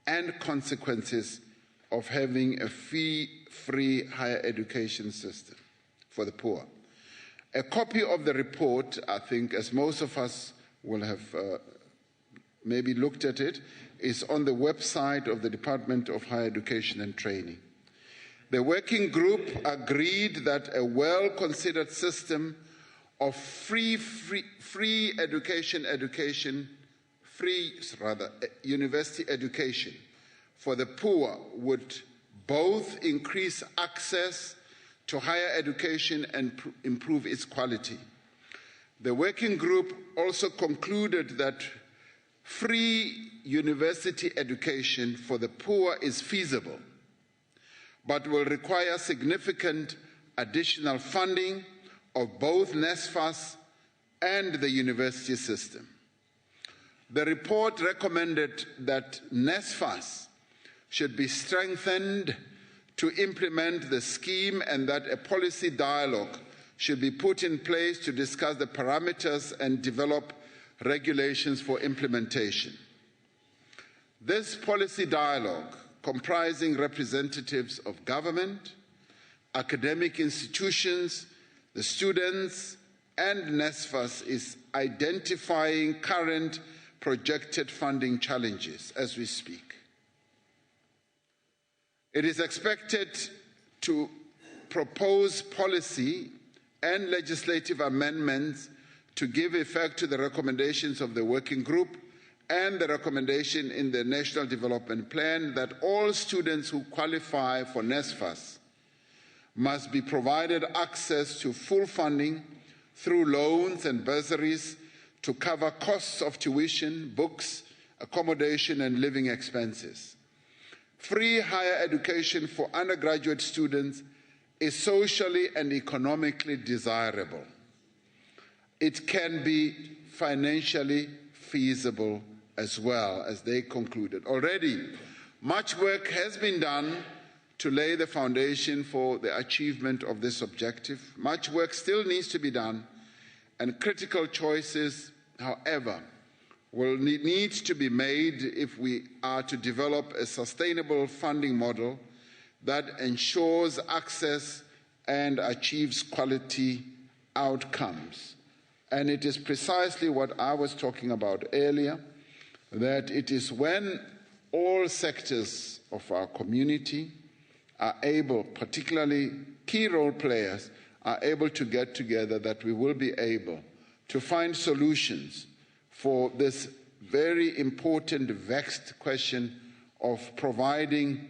and consequences of having a fee-free higher education system for the poor. A copy of the report, I think, as most of us will have maybe looked at it, is on the website of the Department of Higher Education and Training. The working group agreed that a well-considered system of free university education for the poor would both increase access to higher education and improve its quality. The working group also concluded that free university education for the poor is feasible, but will require significant additional funding of both NSFAS and the university system. The report recommended that NSFAS should be strengthened to implement the scheme and that a policy dialogue should be put in place to discuss the parameters and develop regulations for implementation. This policy dialogue, comprising representatives of government, academic institutions, the students, and NSFAS, is identifying current projected funding challenges as we speak. It is expected to propose policy and legislative amendments to give effect to the recommendations of the working group and the recommendation in the National Development Plan that all students who qualify for NSFAS must be provided access to full funding through loans and bursaries to cover costs of tuition, books, accommodation, and living expenses. Free higher education for undergraduate students is socially and economically desirable. It can be financially feasible as well, as they concluded. Already, much work has been done to lay the foundation for the achievement of this objective. Much work still needs to be done, and critical choices, however, will need to be made if we are to develop a sustainable funding model that ensures access and achieves quality outcomes. And it is precisely what I was talking about earlier, that it is when all sectors of our community are able, particularly key role players, are able to get together, that we will be able to find solutions for this very important, vexed question of providing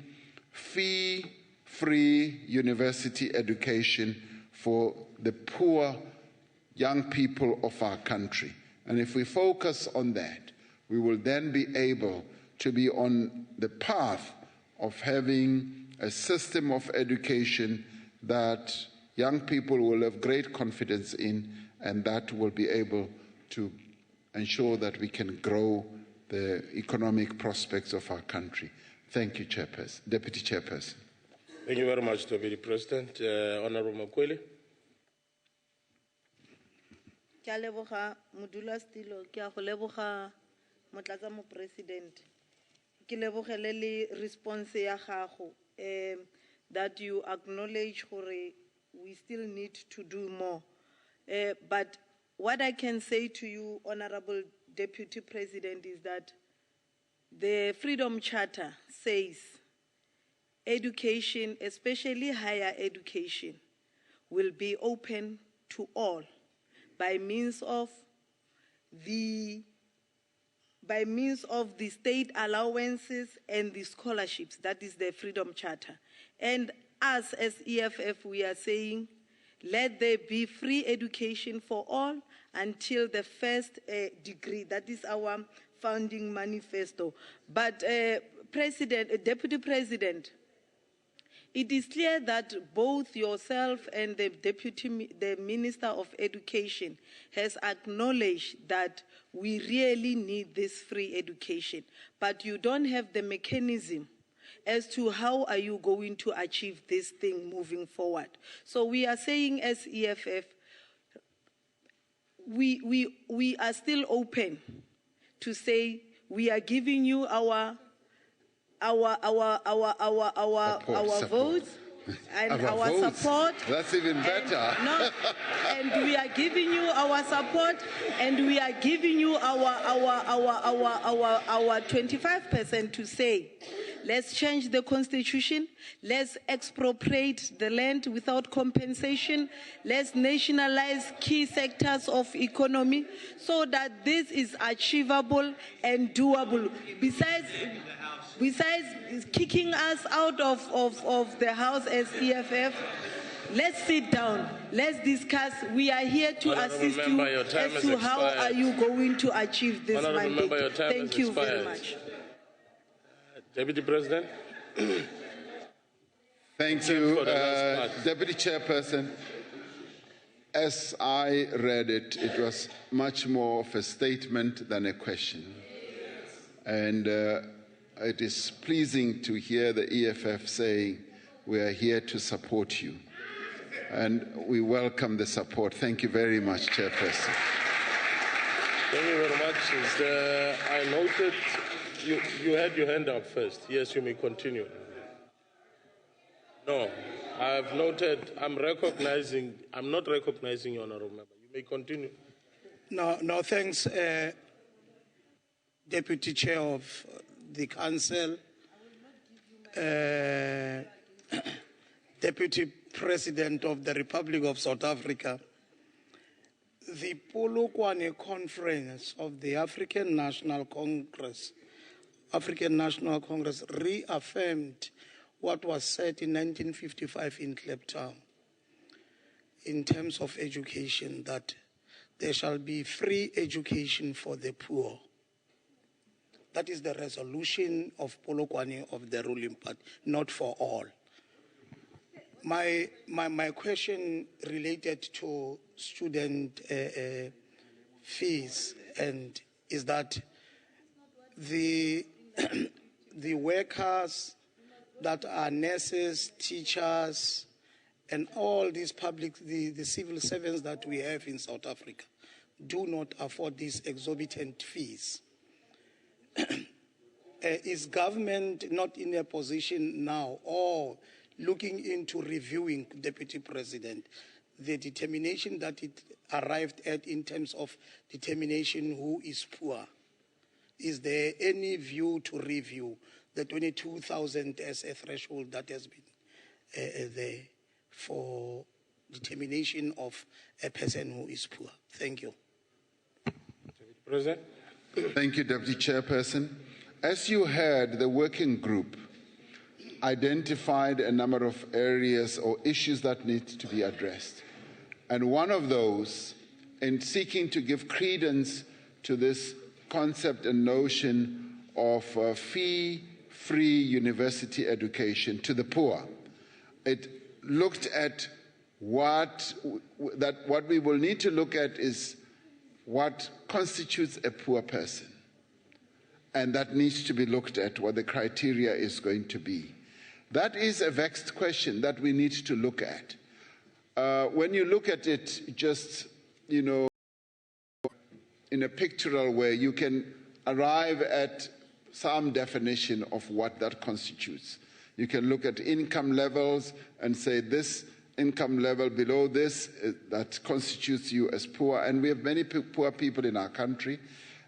fee-free university education for the poor young people of our country. And if we focus on that, we will then be able to be on the path of having a system of education that young people will have great confidence in, and that will be able to ensure that we can grow the economic prospects of our country. Thank you, Chairperson, Deputy Chairperson. Thank you very much, Deputy President. Honorable Makwele. Ke a leboga modulasetulo, ke a go leboga motlatsa President. Ke lebogele le response ya gago that you acknowledge gore we still need to do more. But what I can say to you, Honorable Deputy President, is that the Freedom Charter says education, especially higher education, will be open to all by means of the state allowances and the scholarships. That is the Freedom Charter. And us as EFF, we are saying, let there be free education for all until the first degree. That is our founding manifesto. But Deputy President, it is clear that both yourself and the Minister of Education has acknowledged that we really need this free education, but you don't have the mechanism as to how are you going to achieve this thing moving forward. So we are saying as EFF, we are still open to say we are giving you our votes and our support. That's even better. And we are giving you our support, and we are giving you our 25% to say, let's change the constitution, let's expropriate the land without compensation, let's nationalize key sectors of economy so that this is achievable and doable. Besides kicking us out of the house as EFF, let's sit down, let's discuss. We are here to assist you as to how are you going to achieve this mandate. Thank you very much. Deputy President. Thank you, Deputy Chairperson. As I read it, it was much more of a statement than a question. And it is pleasing to hear the EFF saying, we are here to support you. And we welcome the support. Thank you very much, Chairperson. Thank you very much. I noted you had your hand up first. Yes, you may continue. No, I have noted, I'm not recognizing you, Honorable Member. You may continue. No, thanks, Deputy Chair of the Council, Deputy President of the Republic of South Africa. The Polokwane Conference of the African National Congress reaffirmed what was said in 1955 in Cape Town in terms of education, that there shall be free education for the poor. That is the resolution of Polokwane of the ruling party, not for all. My question related to student fees, and is that the workers that are nurses, teachers, and all these the civil servants that we have in South Africa do not afford these exorbitant fees. Is government not in a position now or looking into reviewing, Deputy President, the determination that it arrived at in terms of determination who is poor? Is there any view to review the 22,000 as a threshold that has been there for determination of a person who is poor? Thank you. President. Thank you, Deputy Chairperson. As you heard, the working group identified a number of areas or issues that need to be addressed. And one of those, in seeking to give credence to this concept and notion of fee-free university education to the poor, it looked at what we will need to look at is what constitutes a poor person. And that needs to be looked at, what the criteria is going to be. That is a vexed question that we need to look at. When you look at it just, in a pictorial way, you can arrive at some definition of what that constitutes. You can look at income levels and say this income level below this, that constitutes you as poor. And we have many poor people in our country.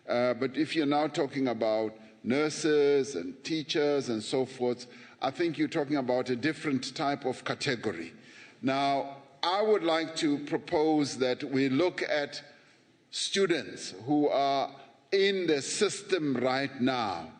But if you're now talking about nurses and teachers and so forth, I think you're talking about a different type of category. Now, I would like to propose that we look at students who are in the system right now,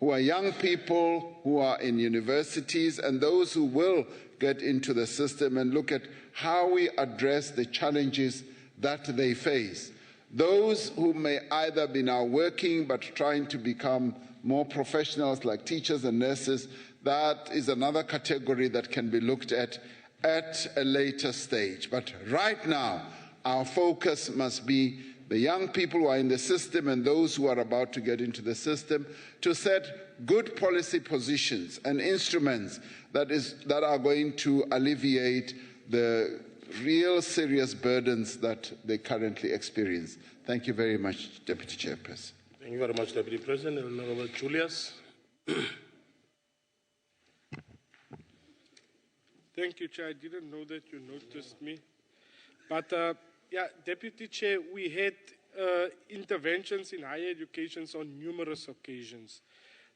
who are young people who are in universities and those who will get into the system, and look at how we address the challenges that they face. Those who may either be now working but trying to become more professionals like teachers and nurses, that is another category that can be looked at a later stage. But right now, our focus must be the young people who are in the system and those who are about to get into the system, to set good policy positions and instruments that are going to alleviate the real serious burdens that they currently experience. Thank you very much, Deputy Chairperson. Thank you very much, Deputy President. Honorable Julius. Thank you, Chair. I didn't know that you noticed me. But, yeah, Deputy Chair, we had interventions in higher education on numerous occasions.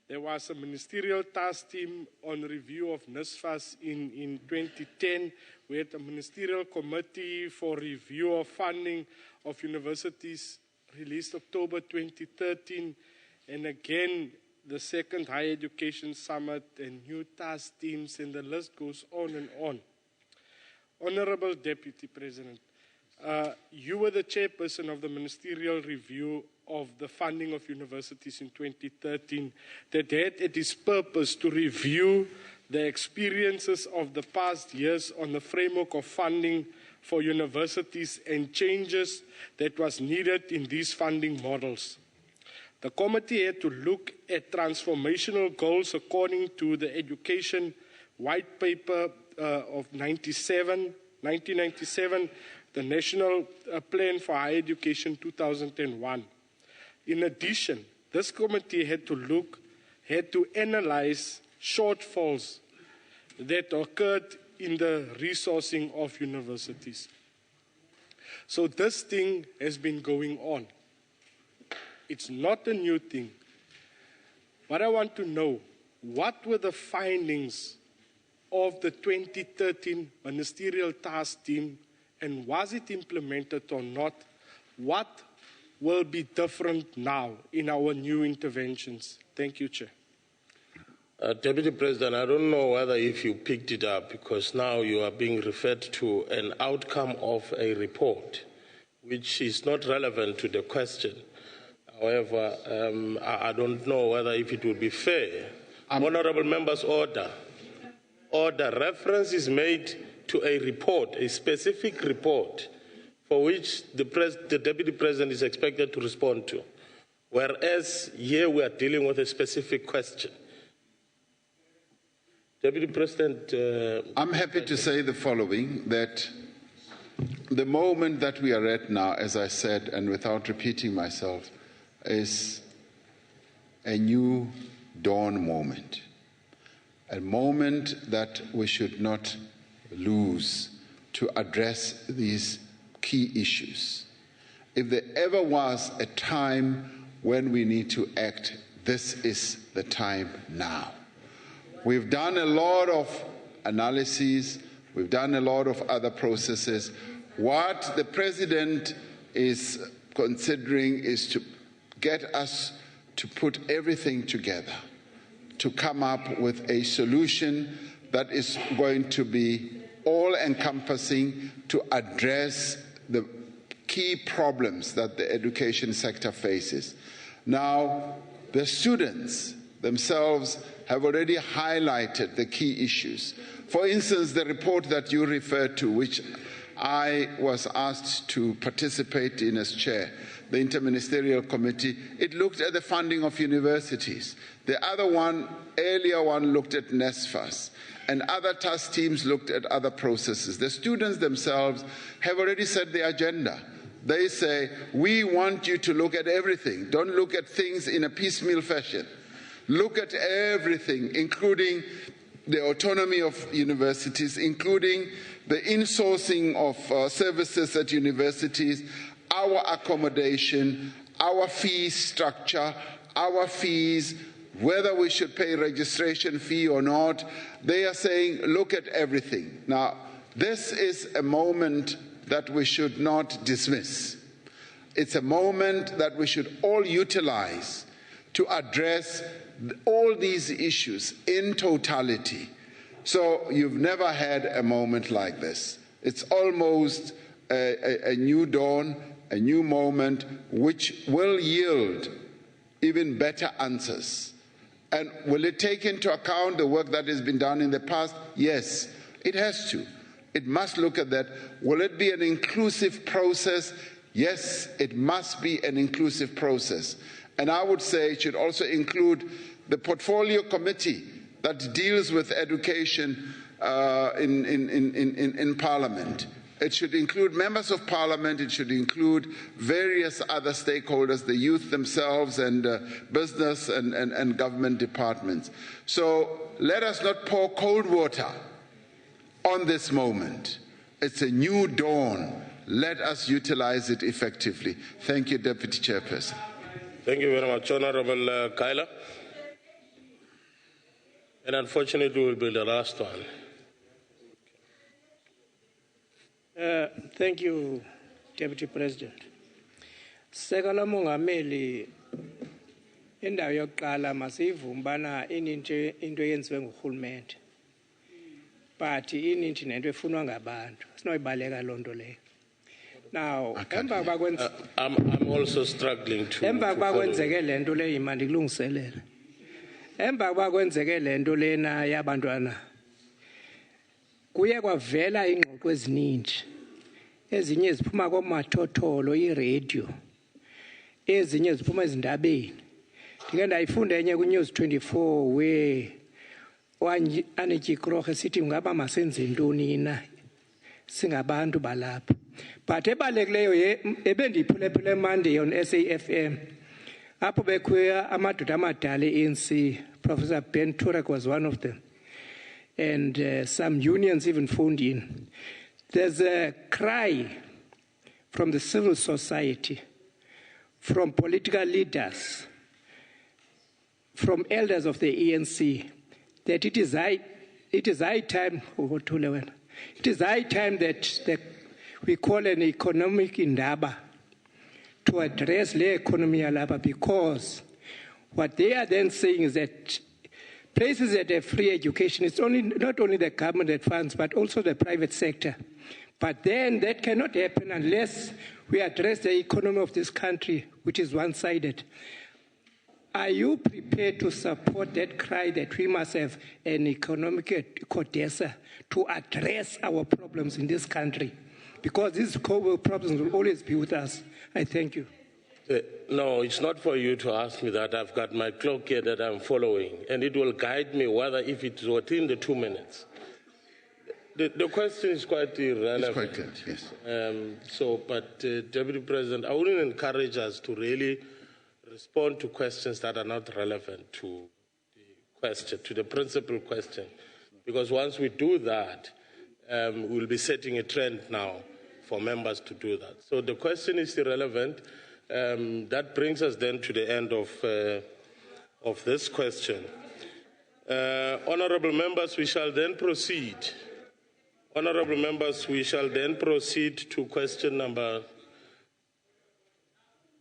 There was a ministerial task team on review of NSFAS in 2010. We had a ministerial committee for review of funding of universities released October 2013. And again, the second Higher Education Summit and new task teams, and the list goes on and on. Honorable Deputy President, you were the chairperson of the ministerial review of the funding of universities in 2013 that had at its purpose to review the experiences of the past years on the framework of funding for universities and changes that was needed in these funding models. The committee had to look at transformational goals according to the Education White Paper of 1997, the National Plan for Higher Education 2001. In addition, this committee had to analyze shortfalls that occurred in the resourcing of universities. So this thing has been going on. It's not a new thing. But I want to know, what were the findings of the 2013 ministerial task team, and was it implemented or not? What will be different now in our new interventions? Thank you, Chair. Deputy President, I don't know whether if you picked it up, because now you are being referred to an outcome of a report, which is not relevant to the question. However, I don't know whether if it would be fair. Honourable members, order. Order. Reference is made to a report, a specific report, for which the Deputy President is expected to respond to, whereas here we are dealing with a specific question. Deputy President... I'm happy to say the following, that the moment that we are at now, as I said, and without repeating myself, is a new dawn moment, a moment that we should not lose to address these key issues. If there ever was a time when we need to act, this is the time now. We've done a lot of analyses, we've done a lot of other processes. What the President is considering is to get us to put everything together, to come up with a solution that is going to be all-encompassing to address the key problems that the education sector faces. Now, the students themselves have already highlighted the key issues. For instance, the report that you referred to, which I was asked to participate in as chair, the Interministerial Committee, it looked at the funding of universities. The other one, earlier one, looked at NSFAS, and other task teams looked at other processes. The students themselves have already set the agenda. They say, we want you to look at everything. Don't look at things in a piecemeal fashion. Look at everything, including the autonomy of universities, including the insourcing of services at universities, our accommodation, our fee structure, our fees, whether we should pay registration fee or not. They are saying, look at everything. Now, this is a moment that we should not dismiss. It's a moment that we should all utilize to address all these issues in totality. So you've never had a moment like this. It's almost a new dawn, a new moment, which will yield even better answers And will it take into account the work that has been done in the past? Yes, it has to. It must look at that. Will it be an inclusive process? Yes, it must be an inclusive process. And I would say it should also include the portfolio committee that deals with education in Parliament. It should include members of Parliament, it should include various other stakeholders, the youth themselves and business and government departments. So let us not pour cold water on this moment. It's a new dawn. Let us utilize it effectively. Thank you, Deputy Chairperson. Thank you very much, Honorable Kyla. And unfortunately, will be the last one. Thank you, Deputy President. Sekala Mongameli, indawo yokuqala masivumbana ininti into yenziwe ngurhulumente. But ininti nento efunwa ngabantu. Sinoyibaleka loo nto leyo. Now, I'm also struggling to. Emva kuba kwenzeke le nto leyo mandikulungiselele. Emva kuba kwenzeke le nto lena yabantwana. Kuye kwavela ingxoxo eziningi. Ezinye ziphuma komathotholo iradio. Ezinye ziphuma ezindabeni. Ndike ndayifunda enye ku-News 24 we Anetjikroge sithi ngaba masenze ntoni na singabantu balapha. But ebalulekileyo ebendiyiphulephule Monday on SAFM. Apho bekhuya amadoda amadala e-ANC, Professor Ben Turek was one of them. And some unions even phoned in. There's a cry from the civil society, from political leaders, from elders of the ANC, that it is high time that we call an economic indaba to address the economy alaba, because what they are then saying is that places that have free education, it's not only the government that funds, but also the private sector. But then that cannot happen unless we address the economy of this country, which is one-sided. Are you prepared to support that cry that we must have an economic codessa to address our problems in this country? Because these problems will always be with us. I thank you. No, it's not for you to ask me that. I've got my clock here that I'm following, and it will guide me whether if it's within the 2 minutes. The question is quite irrelevant. It's quite good, yes. But Deputy President, I wouldn't encourage us to really respond to questions that are not relevant to the question, to the principal question, because once we do that, we'll be setting a trend now for members to do that. So the question is irrelevant. That brings us then to the end of this question. Honourable members, we shall then proceed. Honourable members, we shall then proceed to question number.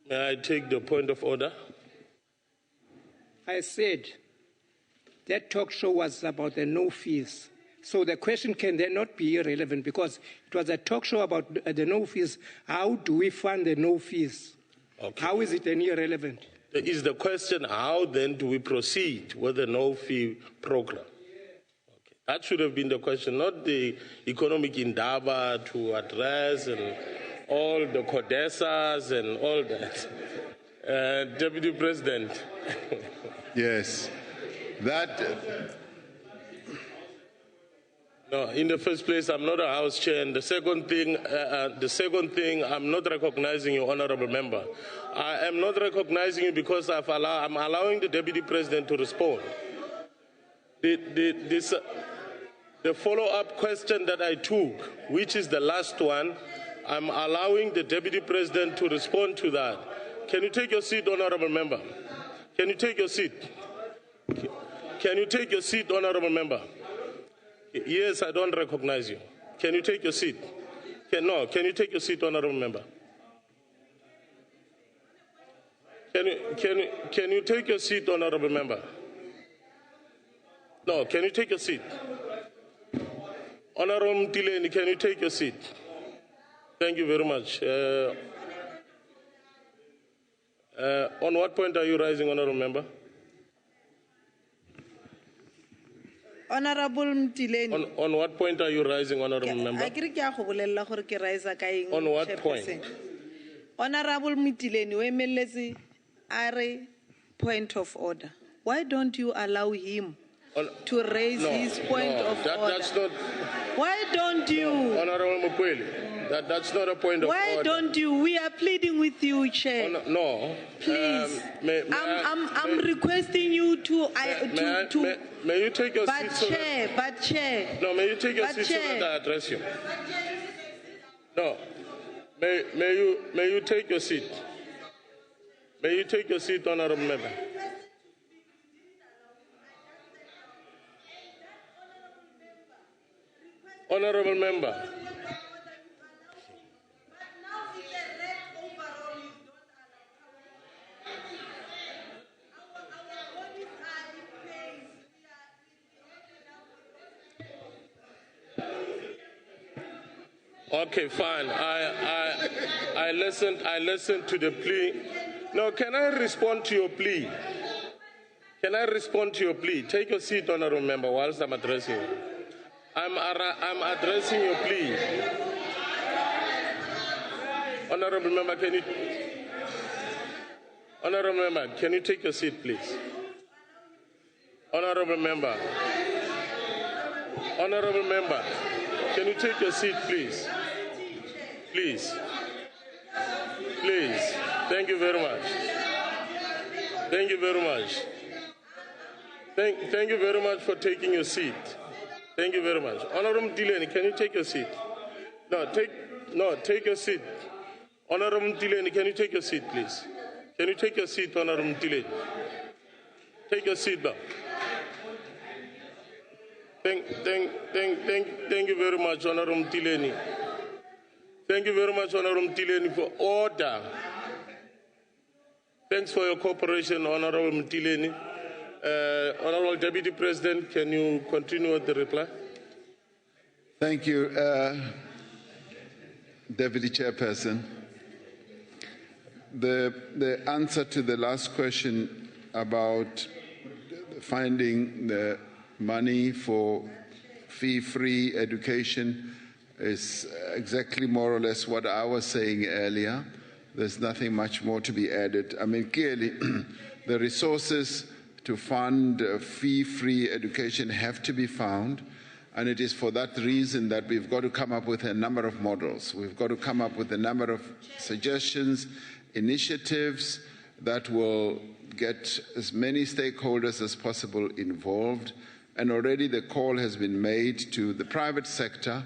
May I take the point of order? I said that talk show was about the no fees. So the question can then not be irrelevant because it was a talk show about the no fees. How do we fund the no fees? Okay. How is it then irrelevant? Is the question, how then do we proceed with the no fee program? Okay. That should have been the question, not the economic indaba to address and all the codessas and all that. Deputy President. Yes. No, in the first place, I'm not a House Chair, and the second thing, I'm not recognizing you, Honourable Member. I am not recognizing you because I'm allowing the Deputy President to respond. The follow-up question that I took, which is the last one, I'm allowing the Deputy President to respond to that. Can you take your seat, Honourable Member? Can you take your seat? Can you take your seat, Honourable Member? Yes, I don't recognize you. Can you take your seat? Can you take your seat, Honourable Member? Can you take your seat, Honourable Member? No, can you take your seat? Honourable Mtileni, can you take your seat? Thank you very much. On what point are you rising, Honourable Member? Honorable Mtileni. On what point are you rising, Honorable Member? On what point? Honorable Mtileni, we emeletse are point of order. Why don't you allow him to raise his point of order? That's not. Why don't you? Honorable Mukweli, that's not a point of order. Why don't you? We are pleading with you, Chair. No. Please. I'm requesting you to. May you take your seat? But Chair. No, may you take your seat so that I address you? No. May you take your seat? May you take your seat, Honorable Member? Honorable Member. Okay, fine. I listened to the plea. No, can I respond to your plea? Can I respond to your plea? Take your seat, Honorable Member, whilst I'm addressing you. I'm addressing your plea. Honorable Member, can you take your seat, please? Honorable Member, can you take your seat, please? Please. Thank you very much. Thank you very much. Thank you very much for taking your seat. Thank you very much. Honorable Mtileni, can you take your seat? Take your seat. Honorable Mtileni, can you take your seat, please? Can you take your seat, Honorable Mtileni? Take your seat now. Thank you very much, Honorable Mtileni. Thank you very much, Honorable Mtileni, for order. Thanks for your cooperation, Honorable Mtileni. Honorable Deputy President, can you continue with the reply? Thank you, Deputy Chairperson. The answer to the last question about finding the money for fee-free education is exactly more or less what I was saying earlier. There's nothing much more to be added. I mean, clearly, the resources to fund fee-free education have to be found, and it is for that reason that we've got to come up with a number of models. We've got to come up with a number of suggestions, initiatives that will get as many stakeholders as possible involved, and already the call has been made to the private sector,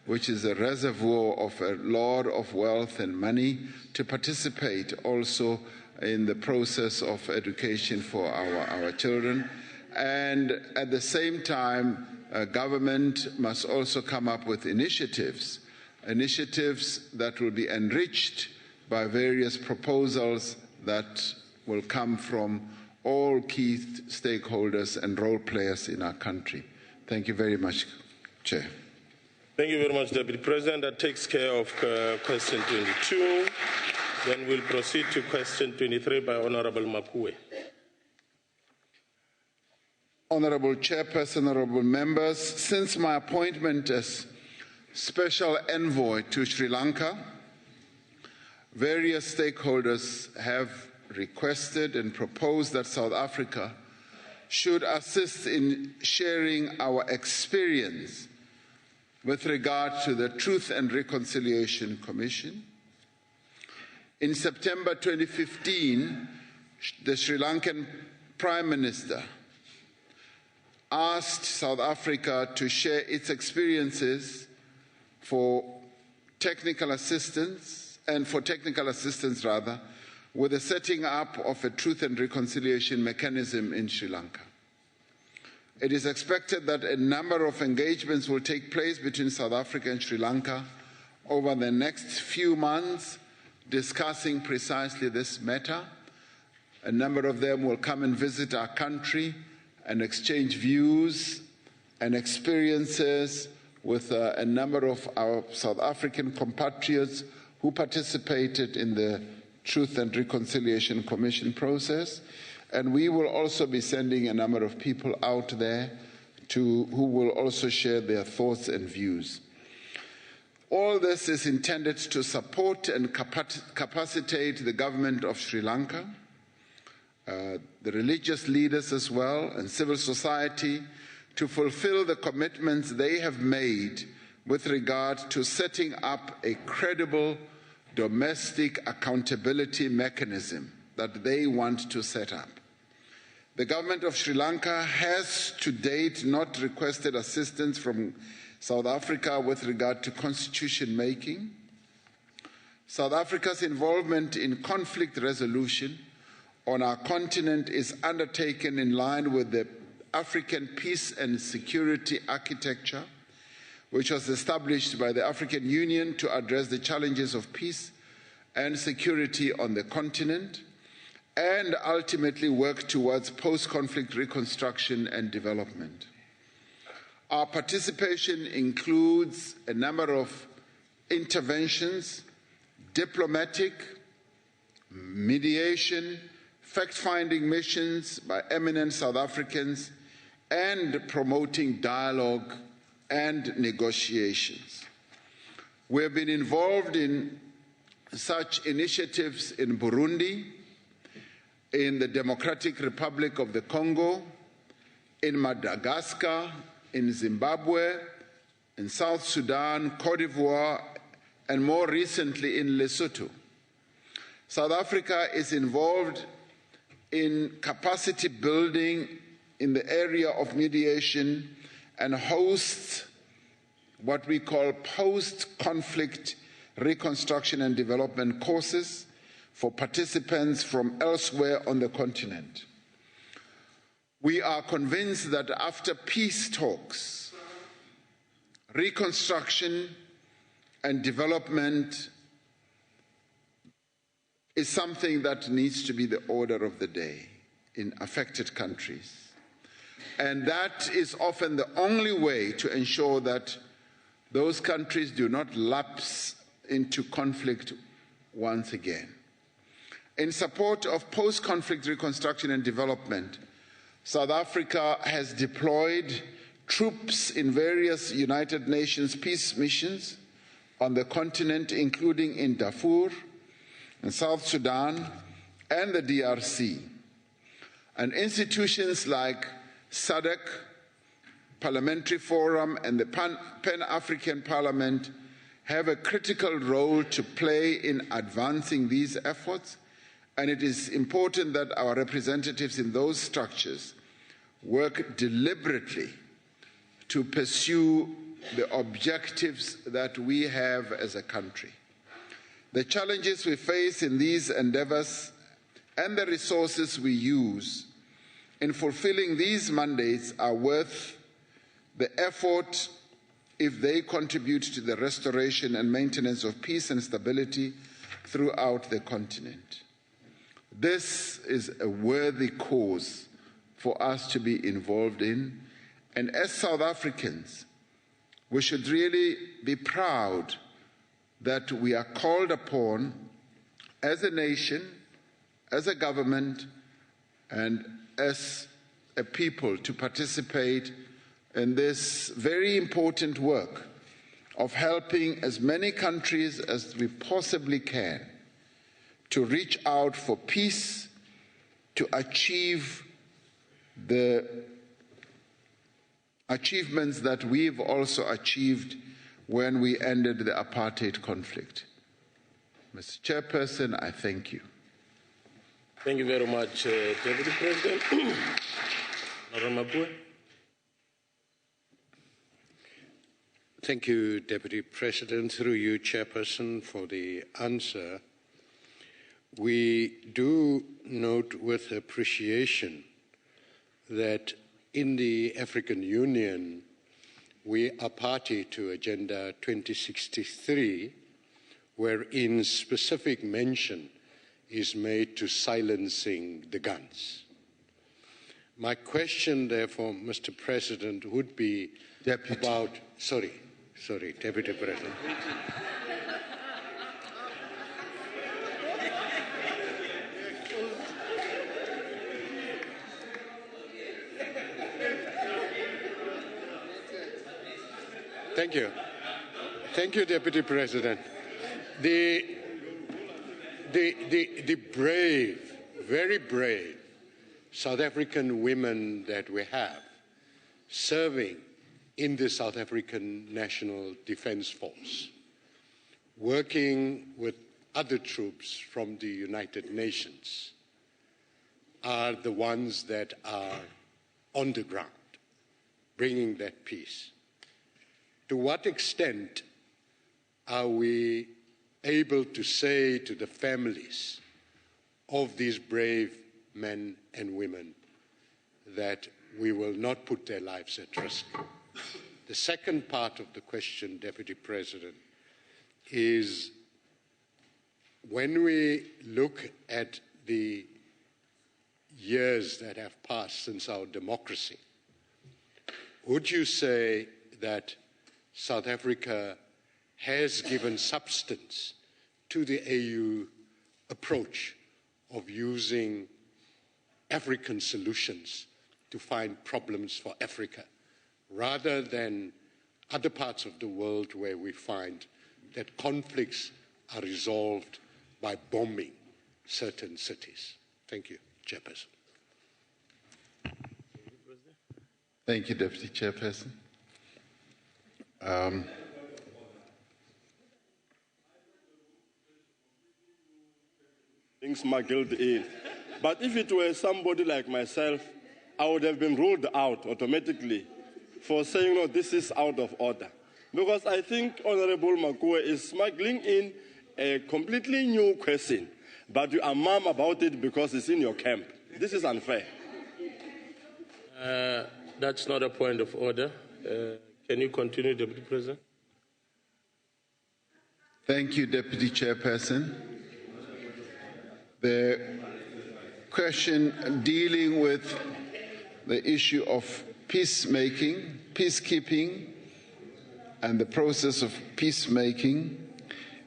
which is a reservoir of a lot of wealth and money, to participate also in the process of education for our children. And at the same time, government must also come up with initiatives that will be enriched by various proposals that will come from all key stakeholders and role players in our country. Thank you very much, Chair. Thank you very much, Deputy President. That takes care of question 22. Then we'll proceed to question 23 by Honorable Makue. Honorable Chairperson, honorable members, since my appointment as Special Envoy to Sri Lanka, various stakeholders have requested and proposed that South Africa should assist in sharing our experience with regard to the Truth and Reconciliation Commission. In September 2015, the Sri Lankan Prime Minister asked South Africa to share its experiences for technical assistance, with the setting up of a Truth and Reconciliation mechanism in Sri Lanka. It is expected that a number of engagements will take place between South Africa and Sri Lanka over the next few months, discussing precisely this matter. A number of them will come and visit our country and exchange views and experiences with a number of our South African compatriots who participated in the Truth and Reconciliation Commission process. And we will also be sending a number of people out there who will also share their thoughts and views. All this is intended to support and capacitate the government of Sri Lanka, the religious leaders as well, and civil society to fulfill the commitments they have made with regard to setting up a credible domestic accountability mechanism that they want to set up. The government of Sri Lanka has to date not requested assistance from South Africa with regard to constitution making. South Africa's involvement in conflict resolution on our continent is undertaken in line with the African Peace and Security Architecture, which was established by the African Union to address the challenges of peace and security on the continent, and ultimately work towards post-conflict reconstruction and development. Our participation includes a number of interventions, diplomatic, mediation, fact-finding missions by eminent South Africans, and promoting dialogue and negotiations. We have been involved in such initiatives in Burundi, in the Democratic Republic of the Congo, in Madagascar, in Zimbabwe, in South Sudan, Cote d'Ivoire, and more recently in Lesotho. South Africa is involved in capacity building in the area of mediation and hosts what we call post-conflict reconstruction and development courses for participants from elsewhere on the continent. We are convinced that after peace talks, reconstruction and development is something that needs to be the order of the day in affected countries. And that is often the only way to ensure that those countries do not lapse into conflict once again. In support of post-conflict reconstruction and development, South Africa has deployed troops in various United Nations peace missions on the continent, including in Darfur, in South Sudan, and the DRC. And institutions like SADC, Parliamentary Forum, and the Pan-African Parliament have a critical role to play in advancing these efforts, and it is important that our representatives in those structures work deliberately to pursue the objectives that we have as a country. The challenges we face in these endeavors and the resources we use in fulfilling these mandates are worth the effort if they contribute to the restoration and maintenance of peace and stability throughout the continent. This is a worthy cause for us to be involved in, and as South Africans, we should really be proud that we are called upon as a nation, as a government, and as a people to participate in this very important work of helping as many countries as we possibly can to reach out for peace, to achieve the achievements that we've also achieved when we ended the apartheid conflict. Mr. Chairperson, I thank you. Thank you very much, Deputy President. Thank you, Deputy President, through you, Chairperson, for the answer. We do note with appreciation that in the African Union, we are party to Agenda 2063, wherein specific mention is made to silencing the guns. My question, therefore, Mr. President, would be about... Sorry, Deputy President. Thank you. Thank you, Deputy President. The brave, very brave South African women that we have serving in the South African National Defence Force, working with other troops from the United Nations, are the ones that are on the ground, bringing that peace. To what extent are we able to say to the families of these brave men and women that we will not put their lives at risk? The second part of the question, Deputy President, is when we look at the years that have passed since our democracy, would you say that South Africa has given substance to the AU approach of using African solutions to find problems for Africa, rather than other parts of the world where we find that conflicts are resolved by bombing certain cities? Thank you, Chairperson. Thank you, Deputy Chairperson. Being smuggled in. But if it were somebody like myself, I would have been ruled out automatically for saying, no, this is out of order. Because I think Honorable Makua is smuggling in a completely new question, but you are mum about it because it's in your camp. This is unfair. That's not a point of order. Can you continue, Deputy President? Thank you, Deputy Chairperson. The question dealing with the issue of peacemaking, peacekeeping, and the process of peacemaking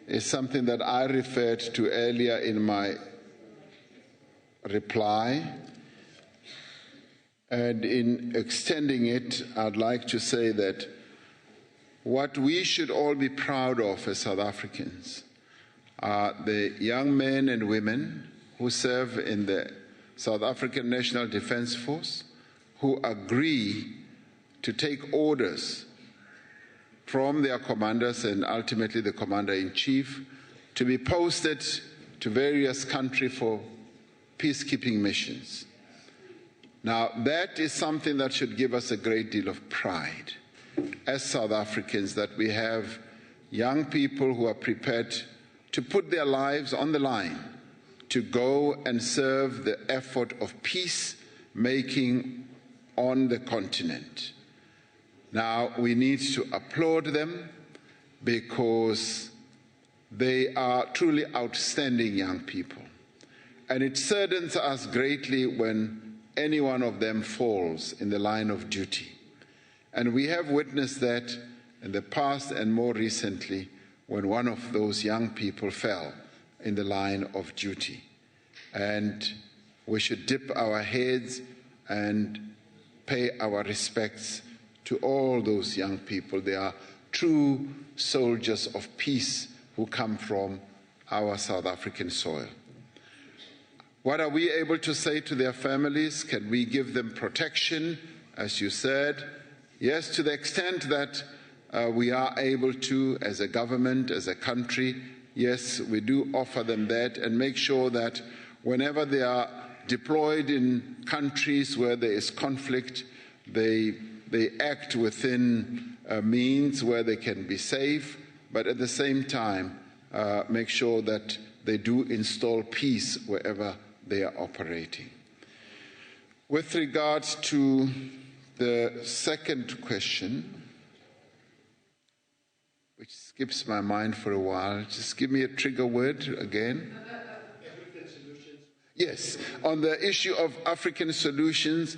is something that I referred to earlier in my reply. And in extending it, I'd like to say that what we should all be proud of as South Africans are the young men and women who serve in the South African National Defence Force, who agree to take orders from their commanders and ultimately the Commander-in-Chief to be posted to various countries for peacekeeping missions. Now, that is something that should give us a great deal of pride as South Africans, that we have young people who are prepared to put their lives on the line to go and serve the effort of peace-making on the continent. Now, we need to applaud them because they are truly outstanding young people. And it saddens us greatly when any one of them falls in the line of duty. And we have witnessed that in the past and more recently when one of those young people fell in the line of duty. And we should dip our heads and pay our respects to all those young people. They are true soldiers of peace who come from our South African soil. What are we able to say to their families? Can we give them protection, as you said? Yes, to the extent that we are able to, as a government, as a country, yes, we do offer them that and make sure that whenever they are deployed in countries where there is conflict, they act within means where they can be safe, but at the same time make sure that they do install peace wherever they are operating. With regards to the second question, which skips my mind for a while, just give me a trigger word again. Yes, on the issue of African solutions,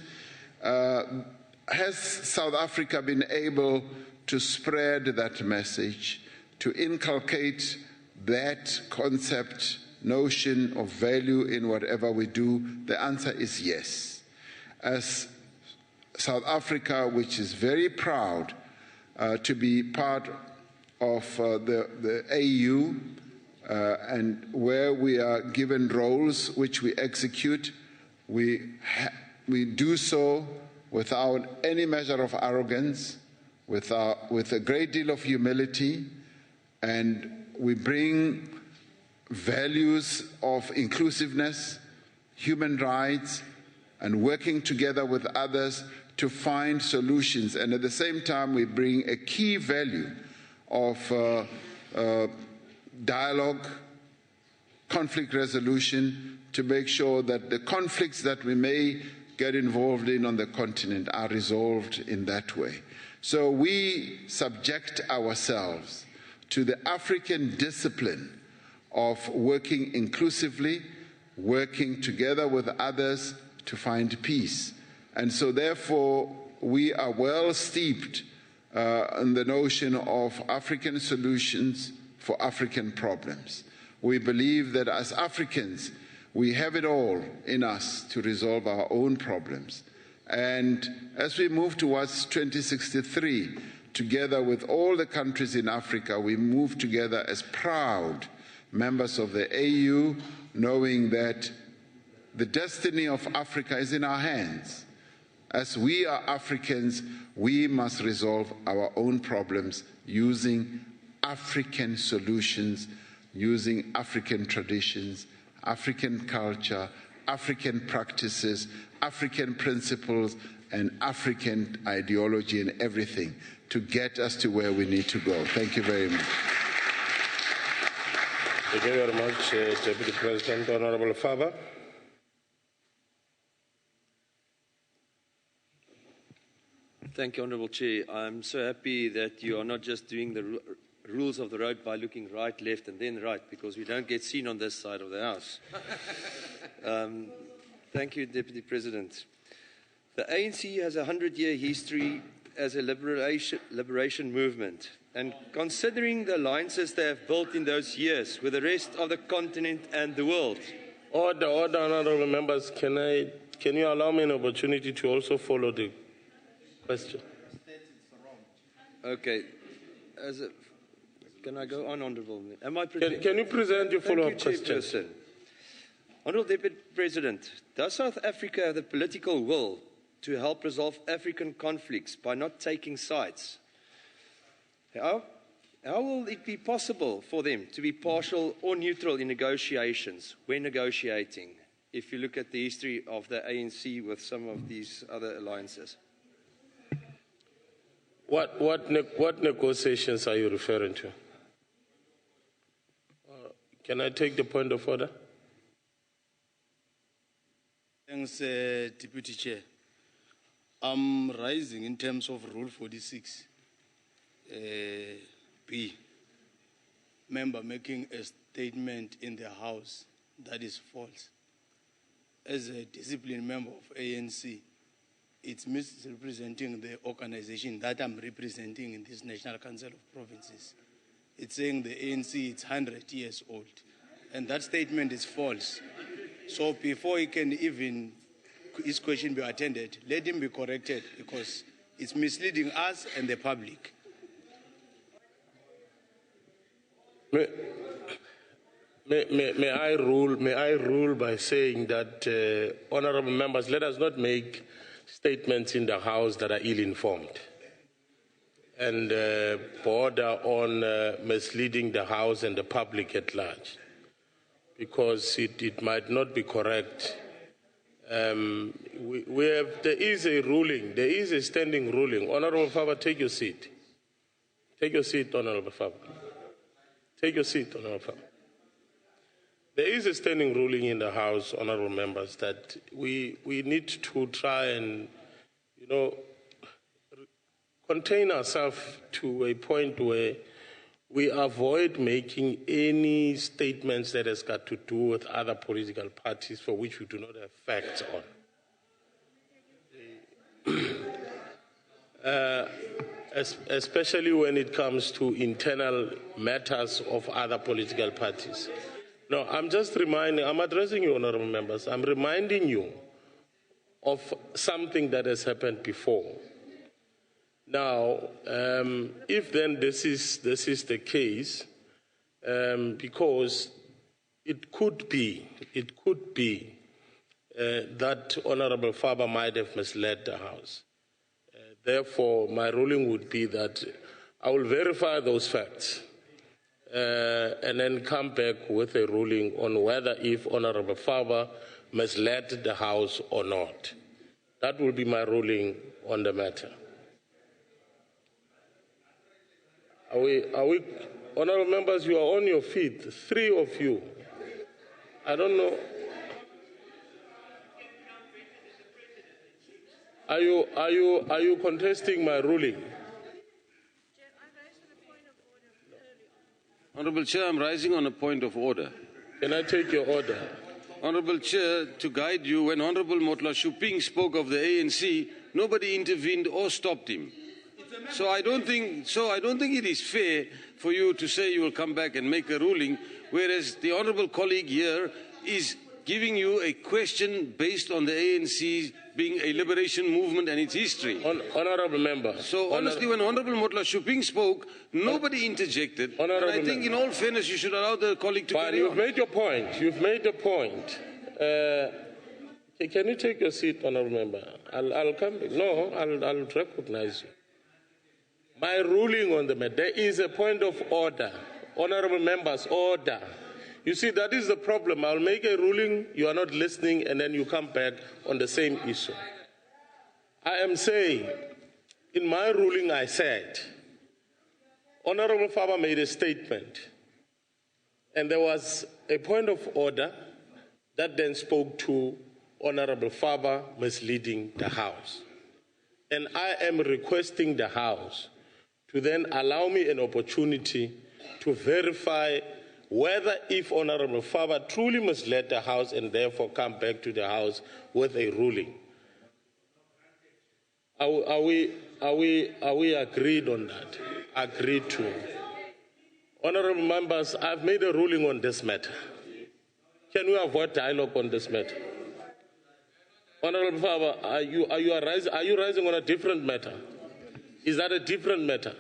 has South Africa been able to spread that message, to inculcate that concept, notion of value in whatever we do? The answer is yes. As South Africa, which is very proud to be part of the AU, and where we are given roles which we execute, we do so without any measure of arrogance, with a great deal of humility, and we bring values of inclusiveness, human rights, and working together with others to find solutions. And at the same time, we bring a key value of dialogue, conflict resolution, to make sure that the conflicts that we may get involved in on the continent are resolved in that way. So we subject ourselves to the African discipline of working inclusively, working together with others to find peace. And so therefore, we are well steeped in the notion of African solutions for African problems. We believe that as Africans, we have it all in us to resolve our own problems. And as we move towards 2063, together with all the countries in Africa, we move together as proud members of the AU, knowing that the destiny of Africa is in our hands. As we are Africans, we must resolve our own problems using African solutions, using African traditions, African culture, African practices, African principles, and African ideology and everything to get us to where we need to go. Thank you very much. Thank you very much, Deputy President. Honorable Faber. Thank you, Honourable Chair. I'm so happy that you are not just doing the rules of the road by looking right, left, and then right, because we don't get seen on this side of the House. Thank you, Deputy President. The ANC has a 100-year history as a liberation movement, and considering the alliances they have built in those years with the rest of the continent and the world. Order, honourable members. Can you allow me an opportunity to also follow the question? Okay. Can I go on, Honourable? Can you present your follow-up question? Honourable Deputy President, does South Africa have the political will to help resolve African conflicts by not taking sides? How will it be possible for them to be partial or neutral in negotiations when negotiating, if you look at the history of the ANC with some of these other alliances? What negotiations are you referring to? Can I take the point of order? Thanks, Deputy Chair. I'm rising in terms of Rule 46, B. Member making a statement in the House that is false. As a disciplined member of ANC, it's misrepresenting the organization that I'm representing in this National Council of Provinces. It's saying the ANC is 100 years old, and that statement is false. So before he can even, his question be attended, let him be corrected, because it's misleading us and the public. May I rule by saying that, honourable members, let us not make statements in the House that are ill-informed and border on misleading the House and the public at large, because it might not be correct. There is a ruling, there is a standing ruling. Honourable Faber, take your seat. Take your seat, Honourable Faber. Take your seat, Honourable Faber. There is a standing ruling in the House, honourable members, that we need to try and, contain ourselves to a point where we avoid making any statements that has got to do with other political parties for which we do not have facts on. Especially when it comes to internal matters of other political parties. No, I'm addressing you, honourable members. I'm reminding you of something that has happened before. Now, if then this is the case, because it could be that Honorable Faber might have misled the House. Therefore, my ruling would be that I will verify those facts and then come back with a ruling on whether if Honorable Faber misled the House or not. That will be my ruling on the matter. Are we, honorable members, you are on your feet, 3 of you. I don't know. Are you contesting my ruling? Honourable Chair, I'm rising on a point of order. Can I take your order? Honourable Chair, to guide you, when Honourable Motla Shuping spoke of the ANC, nobody intervened or stopped him. So I don't think it is fair for you to say you will come back and make a ruling, whereas the honourable colleague here is giving you a question based on the ANC being a liberation movement and its history. Honourable member. So honestly, when Honourable Motla Shuping spoke, nobody interjected. And I think in all fairness, you should allow the colleague to carry on. You've made your point. You've made a point. Can you take your seat, honourable member? I'll come back. No, I'll recognize you. My ruling on the matter, there is a point of order. Honourable members, order. You see, that is the problem. I'll make a ruling, you are not listening, and then you come back on the same issue. I am saying, in my ruling I said, Honourable Faber made a statement, and there was a point of order that then spoke to Honourable Faber misleading the House. And I am requesting the House to then allow me an opportunity to verify whether if Honourable Faber truly misled the House and therefore come back to the House with a ruling. Are we agreed on that? Agreed to. Honourable members, I've made a ruling on this matter. Can we avoid dialogue on this matter? Honourable Faber, are you rising on a different matter? Is that a different matter?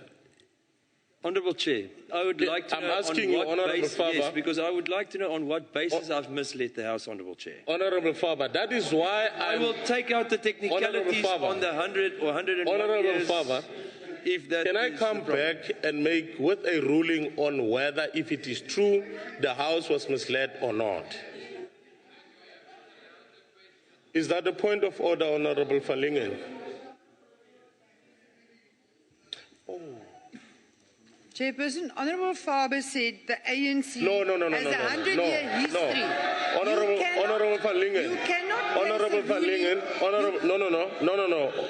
Honourable Chair, I would like to know asking you, Honourable Faber. Yes, because I would like to know on what basis I've misled the House, Honourable Chair. Honourable Faber, that is why I will take out the technicalities on the 100 or 101 Honourable years. Faber, if that can I come back and make with a ruling on whether if it is true the House was misled or not? Is that the point of order, Honourable Falingen? Chairperson, Honourable Faber said the ANC has a 100-year history. Honourable Falingen. You cannot Honourable Falingen.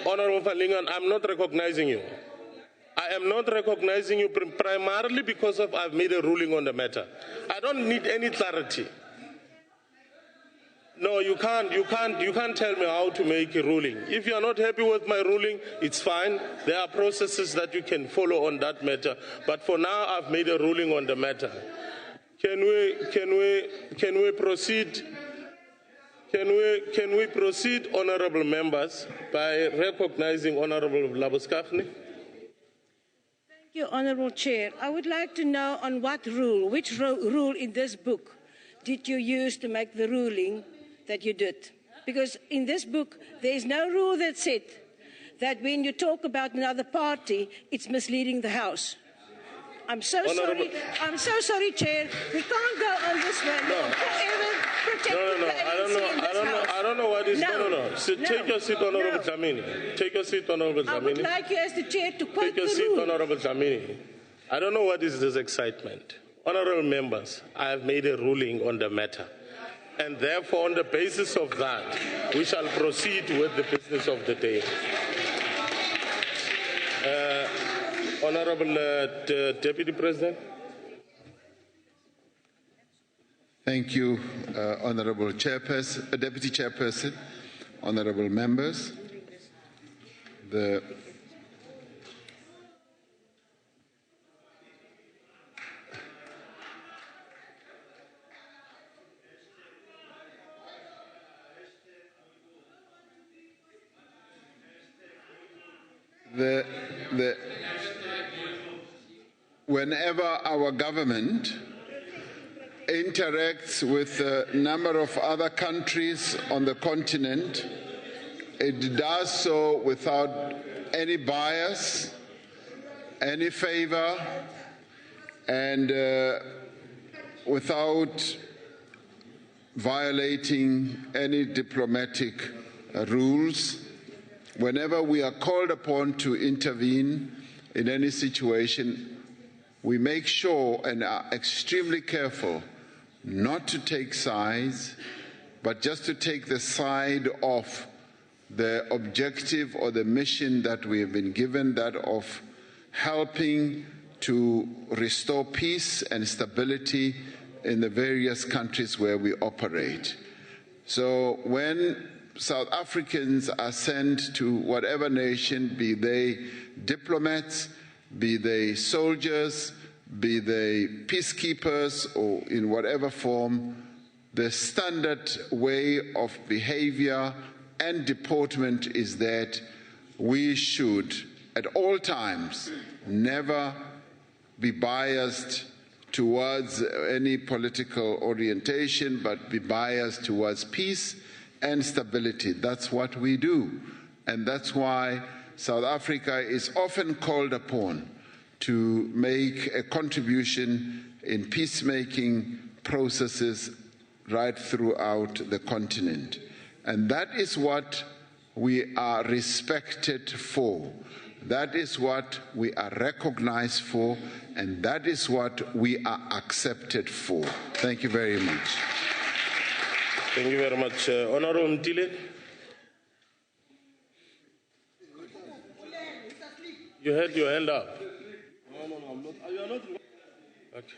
Honourable Falingen, I'm not recognizing you. I am not recognizing you primarily because I've made a ruling on the matter. I don't need any clarity. No, you can't tell me how to make a ruling. If you are not happy with my ruling, it's fine. There are processes that you can follow on that matter. But for now, I've made a ruling on the matter. Can we proceed? Can we proceed, honourable members, by recognizing Honourable Labuskaghni? Thank you, Honourable Chair. I would like to know on what rule, which rule in this book did you use to make the ruling that you did? Because in this book, there is no rule that said that when you talk about another party, it's misleading the House. I'm so sorry. I'm so sorry, Chair. We can't go on this way. No. I don't know what is. Take your seat, Honourable Dlamini. Take your seat, Honourable Dlamini. I would like you as the Chair to quote the rule. Take your seat, Honourable Dlamini. I don't know what is this excitement. Honourable members, I have made a ruling on the matter. And therefore, on the basis of that, we shall proceed with the business of the day. Honourable Deputy President. Thank you, Honourable Chairperson, Deputy Chairperson, Honourable members. whenever our government interacts with a number of other countries on the continent, it does so without any bias, any favor, and without violating any diplomatic rules. Whenever we are called upon to intervene in any situation, we make sure and are extremely careful not to take sides, but just to take the side of the objective or the mission that we have been given, that of helping to restore peace and stability in the various countries where we operate. So when South Africans are sent to whatever nation, be they diplomats, be they soldiers, be they peacekeepers, or in whatever form, the standard way of behavior and deportment is that we should, at all times, never be biased towards any political orientation, but be biased towards peace and stability. That's what we do. And that's why South Africa is often called upon to make a contribution in peacemaking processes right throughout the continent. And that is what we are respected for. That is what we are recognized for, and that is what we are accepted for. Thank you very much. Thank you very much. Honorable Mtile. You had your hand up. No, I'm not. You are not. Okay.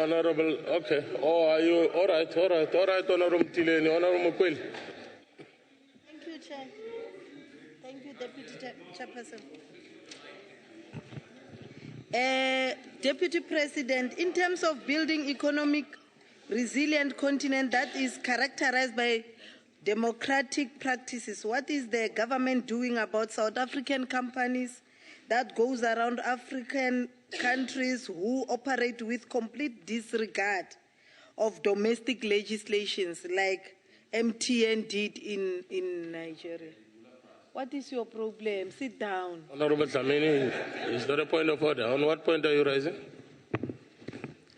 Honorable, okay. Oh, are you, all right, Honorable Mtile, Honorable Mukweli. Thank you, Chair. Thank you, Deputy Chairperson. Deputy President, in terms of building economic resilient continent that is characterized by democratic practices, what is the government doing about South African companies that goes around African countries who operate with complete disregard of domestic legislations like MTN did in Nigeria? What is your problem? Sit down. Honorable Dlamini, is there a point of order? On what point are you raising?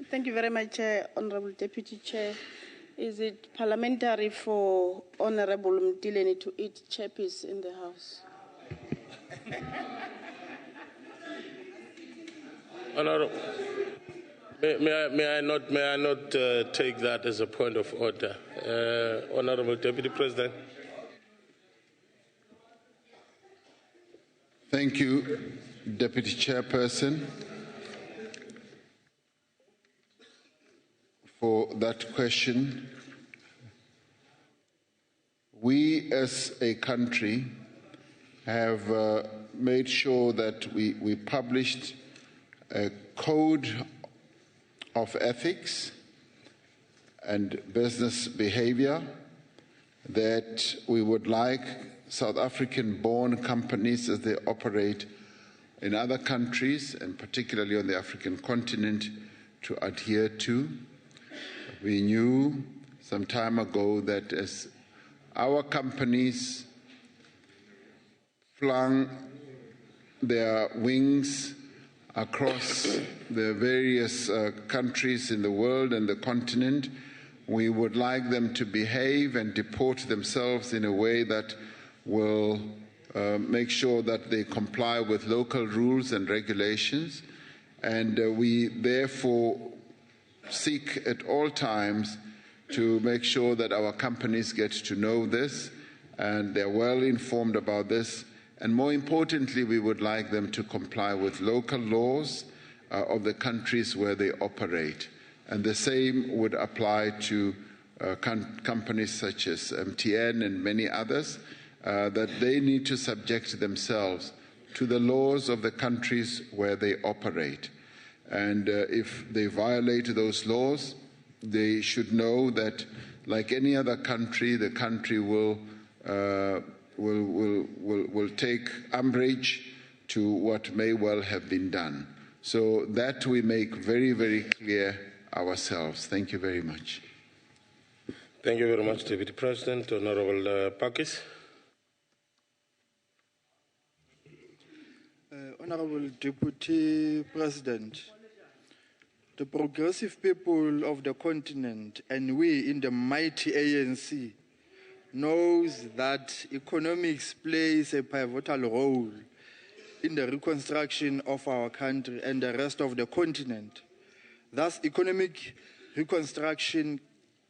Thank you very much, Honorable Deputy Chair. Is it parliamentary for Honorable Mtileni to eat chappies in the House? Honorable, may I not take that as a point of order? Honorable Deputy President. Thank you, Deputy Chairperson, for that question. We as a country have made sure that we published a code of ethics and business behavior that we would like South African-born companies as they operate in other countries, and particularly on the African continent, to adhere to. We knew some time ago that as our companies flung their wings across the various countries in the world and the continent, we would like them to behave and deport themselves in a way that will make sure that they comply with local rules and regulations. And we therefore seek at all times to make sure that our companies get to know this and they're well informed about this. And more importantly, we would like them to comply with local laws of the countries where they operate. And the same would apply to companies such as MTN and many others, that they need to subject themselves to the laws of the countries where they operate. And if they violate those laws, they should know that, like any other country, the country will take umbrage to what may well have been done. So that we make very, very clear ourselves. Thank you very much. Thank you very much, Deputy President. Honorable Pakis. Honorable Deputy President, the progressive people of the continent and we in the mighty ANC knows that economics plays a pivotal role in the reconstruction of our country and the rest of the continent. Thus, economic reconstruction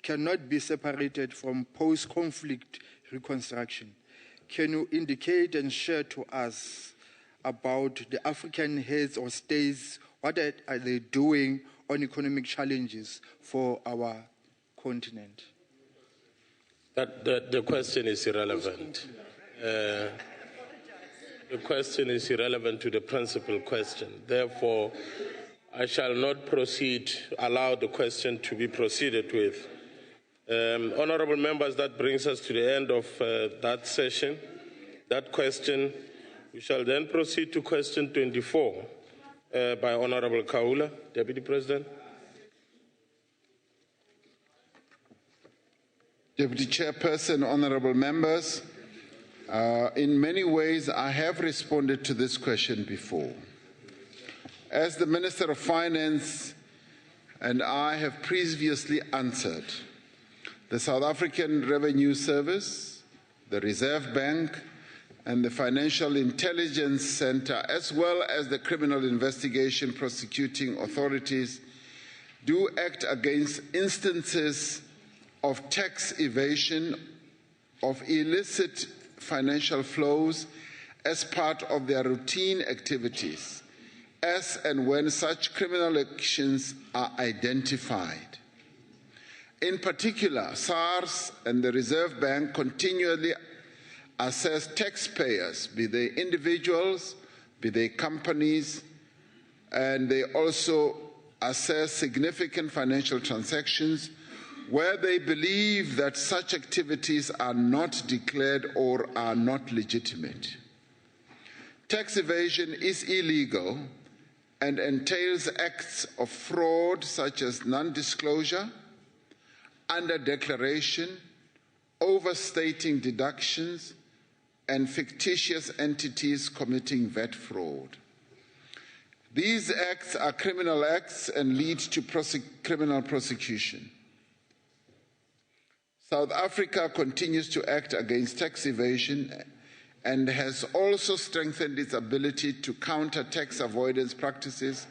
cannot be separated from post-conflict reconstruction. Can you indicate and share to us about the African heads or states, what are they doing on economic challenges for our continent? The question is irrelevant. The question is irrelevant to the principal question. Therefore, I shall not allow the question to be proceeded with. Honorable members, that brings us to the end of that session. That question, we shall then proceed to question 24 by Honorable Kaula, Deputy President. Deputy Chairperson, honorable members, in many ways I have responded to this question before. As the Minister of Finance and I have previously answered, the South African Revenue Service, the Reserve Bank, and the Financial Intelligence Center, as well as the Criminal Investigation Prosecuting Authorities, do act against instances of tax evasion, of illicit financial flows as part of their routine activities, as and when such criminal actions are identified. In particular, SARS and the Reserve Bank continually assess taxpayers, be they individuals, be they companies, and they also assess significant financial transactions where they believe that such activities are not declared or are not legitimate. Tax evasion is illegal and entails acts of fraud such as non-disclosure, under-declaration, overstating deductions, and fictitious entities committing VAT fraud. These acts are criminal acts and lead to criminal prosecution. South Africa continues to act against tax evasion and has also strengthened its ability to counter tax avoidance practices,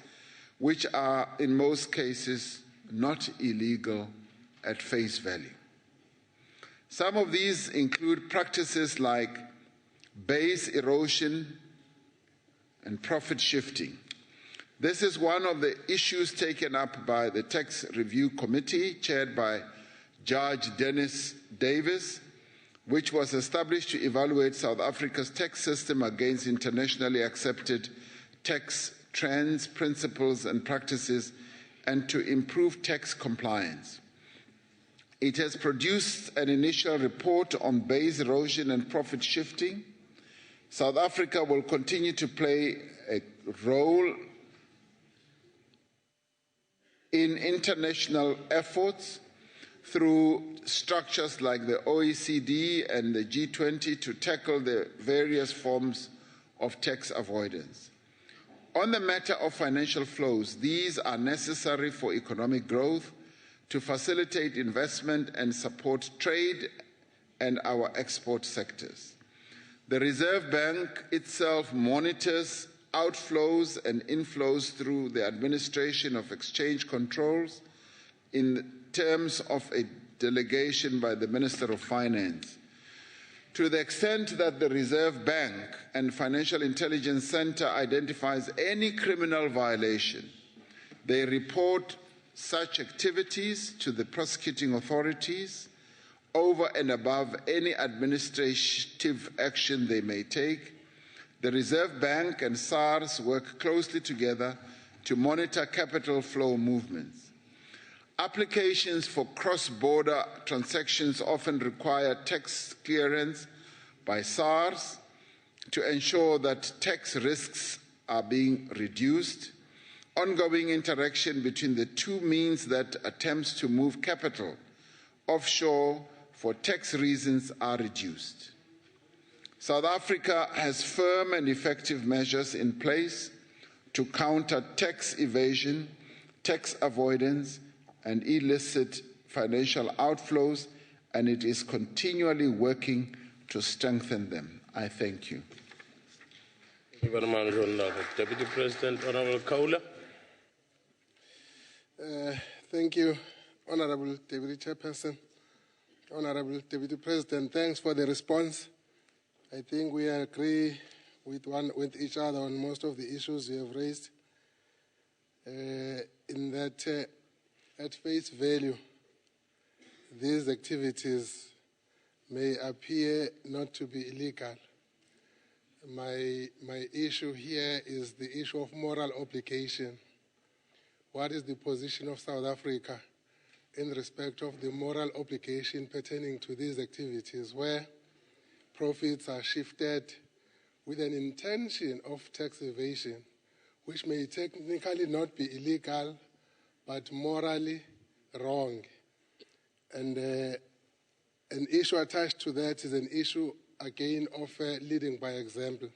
which are in most cases not illegal at face value. Some of these include practices like base erosion and profit shifting. This is one of the issues taken up by the Tax Review Committee, chaired by Judge Dennis Davis, which was established to evaluate South Africa's tax system against internationally accepted tax trends, principles, and practices, and to improve tax compliance. It has produced an initial report on base erosion and profit shifting. South Africa will continue to play a role in international efforts through structures like the OECD and the G20 to tackle the various forms of tax avoidance. On the matter of financial flows, these are necessary for economic growth, to facilitate investment and support trade and our export sectors. The Reserve Bank itself monitors outflows and inflows through the administration of exchange controls in terms of a delegation by the Minister of Finance. To the extent that the Reserve Bank and Financial Intelligence Center identifies any criminal violation, they report such activities to the prosecuting authorities over and above any administrative action they may take. The Reserve Bank and SARS work closely together to monitor capital flow movements. Applications for cross-border transactions often require tax clearance by SARS to ensure that tax risks are being reduced. Ongoing interaction between the two means that attempts to move capital offshore for tax reasons are reduced. South Africa has firm and effective measures in place to counter tax evasion, tax avoidance, and illicit financial outflows, and it is continually working to strengthen them. I thank you. Thank you very much, Honourable Deputy President. Honourable Kaula. Thank you, Honourable Deputy Chairperson. Honourable Deputy President, thanks for the response. I think we agree with each other on most of the issues you have raised. In that, at face value, these activities may appear not to be illegal. My issue here is the issue of moral obligation. What is the position of South Africa in respect of the moral obligation pertaining to these activities where profits are shifted with an intention of tax evasion, which may technically not be illegal, but morally wrong? And an issue attached to that is an issue, again, of leading by example.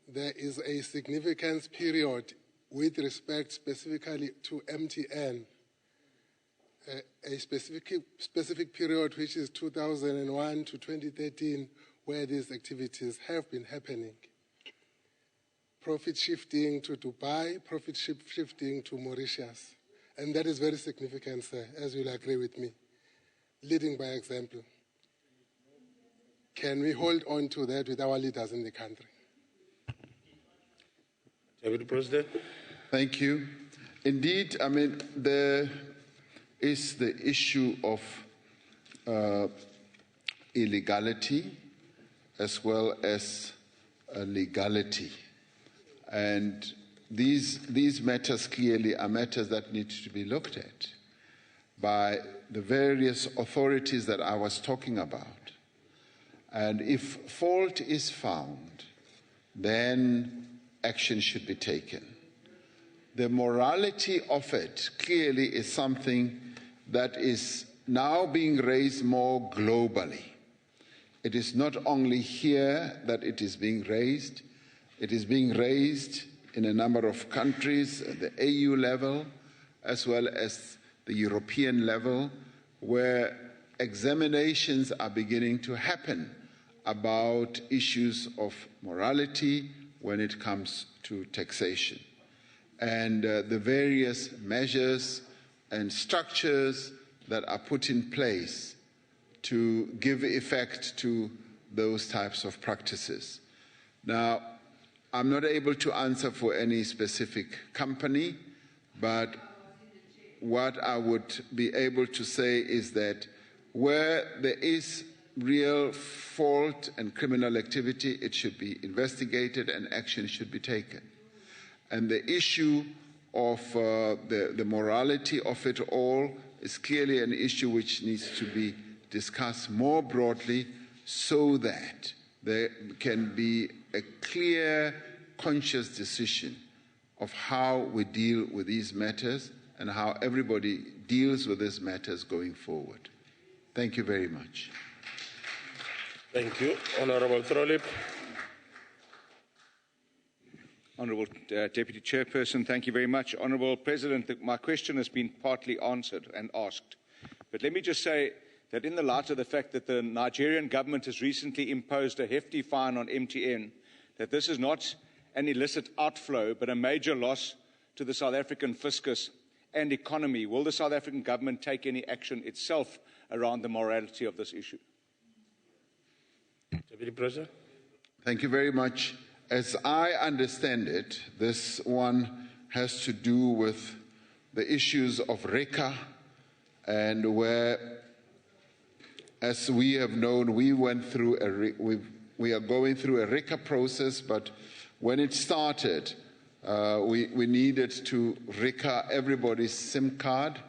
There is a significance period with respect specifically to MTN, a specific period which is 2001 to 2013, where these activities have been happening. Profit shifting to Dubai, profit shifting to Mauritius. And that is very significant, sir, as you'll agree with me. Leading by example. Can we hold on to that with our leaders in the country? Deputy President. Thank you. Indeed, I mean, there is the issue of illegality as well as legality. And these matters clearly are matters that need to be looked at by the various authorities that I was talking about. And if fault is found, then action should be taken. The morality of it clearly is something that is now being raised more globally. It is not only here that it is being raised in a number of countries at the AU level as well as the European level, where examinations are beginning to happen about issues of morality when it comes to taxation. And the various measures and structures that are put in place to give effect to those types of practices. Now, I'm not able to answer for any specific company, but what I would be able to say is that where there is real fault and criminal activity, it should be investigated and action should be taken. And the issue of the morality of it all is clearly an issue which needs to be discussed more broadly so that there can be a clear, conscious decision of how we deal with these matters and how everybody deals with these matters going forward. Thank you very much. Thank you. Honourable Throlip. Honourable Deputy Chairperson, thank you very much. Honourable President, my question has been partly answered and asked. But let me just say that in the light of the fact that the Nigerian government has recently imposed a hefty fine on MTN, that this is not an illicit outflow but a major loss to the South African fiscus and economy, will the South African government take any action itself around the morality of this issue? Deputy President. Thank you very much. As I understand it, this one has to do with the issues of RECA, and where, as we have known, we went through we are going through a RECA process, but when it started, we needed to RECA everybody's SIM card,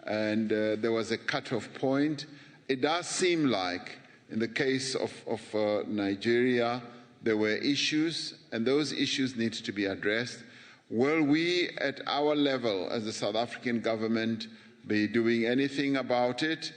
and there was a cut-off point. It does seem like In the case of Nigeria, there were issues, and those issues need to be addressed. Will we, at our level, as the South African government, be doing anything about it?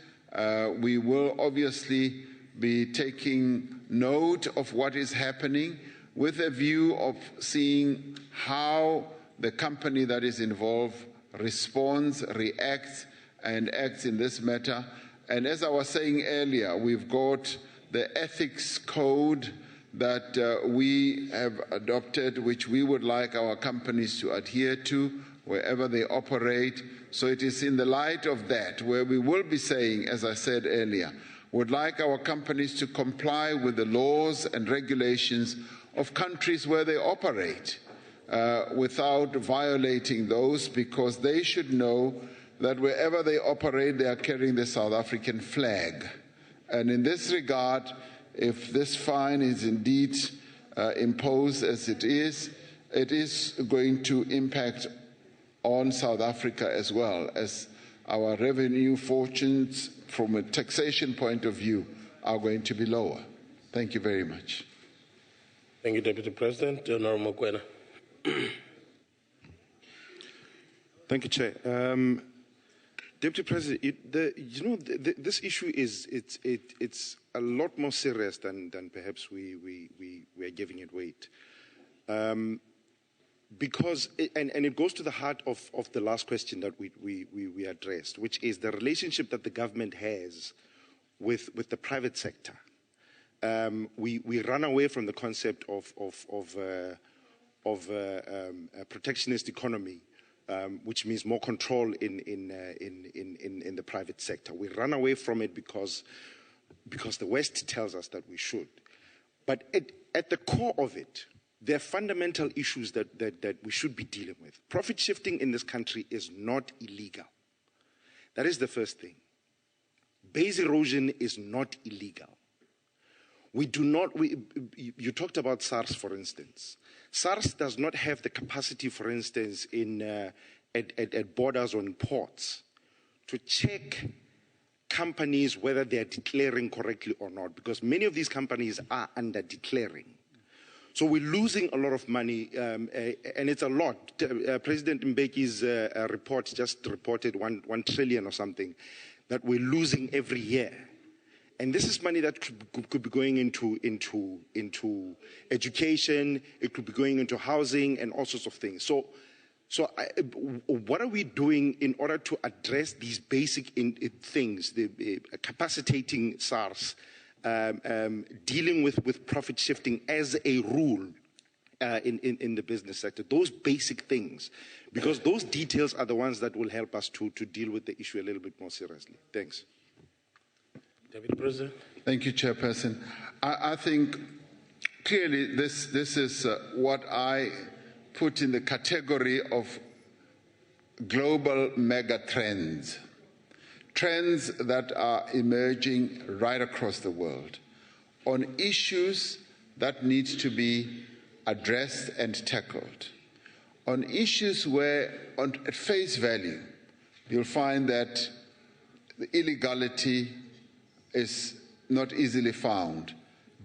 We will obviously be taking note of what is happening with a view of seeing how the company that is involved responds, reacts, and acts in this matter. And as I was saying earlier, we've got the ethics code that we have adopted, which we would like our companies to adhere to wherever they operate. So it is in the light of that where we will be saying, as I said earlier, would like our companies to comply with the laws and regulations of countries where they operate without violating those, because they should know that wherever they operate, they are carrying the South African flag. And in this regard, if this fine is indeed imposed as it is going to impact on South Africa as well, as our revenue fortunes from a taxation point of view are going to be lower. Thank you very much. Thank you, Deputy President. Honorable Mokoena. Thank you, Chair. Deputy President, this issue it's a lot more serious than perhaps we are giving it weight. Because it goes to the heart of the last question that we addressed, which is the relationship that the government has with the private sector. We run away from the concept of a protectionist economy, which means more control in the private sector. We run away from it because the West tells us that we should. But at the core of it, there are fundamental issues that we should be dealing with. Profit shifting in this country is not illegal. That is the first thing. Base erosion is not illegal. You talked about SARS, for instance. SARS does not have the capacity, for instance, at borders or in ports to check companies whether they are declaring correctly or not, because many of these companies are under declaring. So we're losing a lot of money, and it's a lot. President Mbeki's report just reported 1 trillion or something that we're losing every year. And this is money that could be going into education, it could be going into housing and all sorts of things. So what are we doing in order to address these basic things, the capacitating SARS, dealing with profit shifting as a rule in the business sector, those basic things, because those details are the ones that will help us to deal with the issue a little bit more seriously. Thanks. Deputy President. Thank you, Chairperson. I think clearly this is what I put in the category of global mega trends. Trends that are emerging right across the world on issues that need to be addressed and tackled. On issues where, at face value, you'll find that the illegality is not easily found,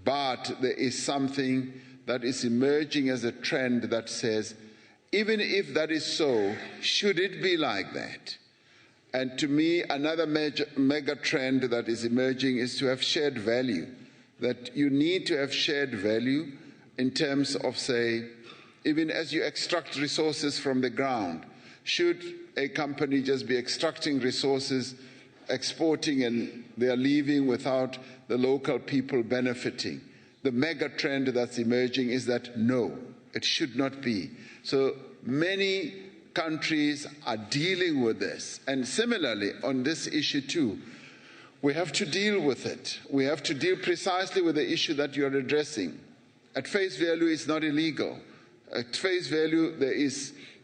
but there is something that is emerging as a trend that says, even if that is so, should it be like that? And to me, another mega trend that is emerging is to have shared value, that you need to have shared value in terms of, say, even as you extract resources from the ground. Should a company just be extracting resources, exporting, and they are leaving without the local people benefiting? The mega trend that's emerging is that no, it should not be. So many countries are dealing with this. And similarly, on this issue too, we have to deal with it. We have to deal precisely with the issue that you're addressing. At face value, it's not illegal. At face value,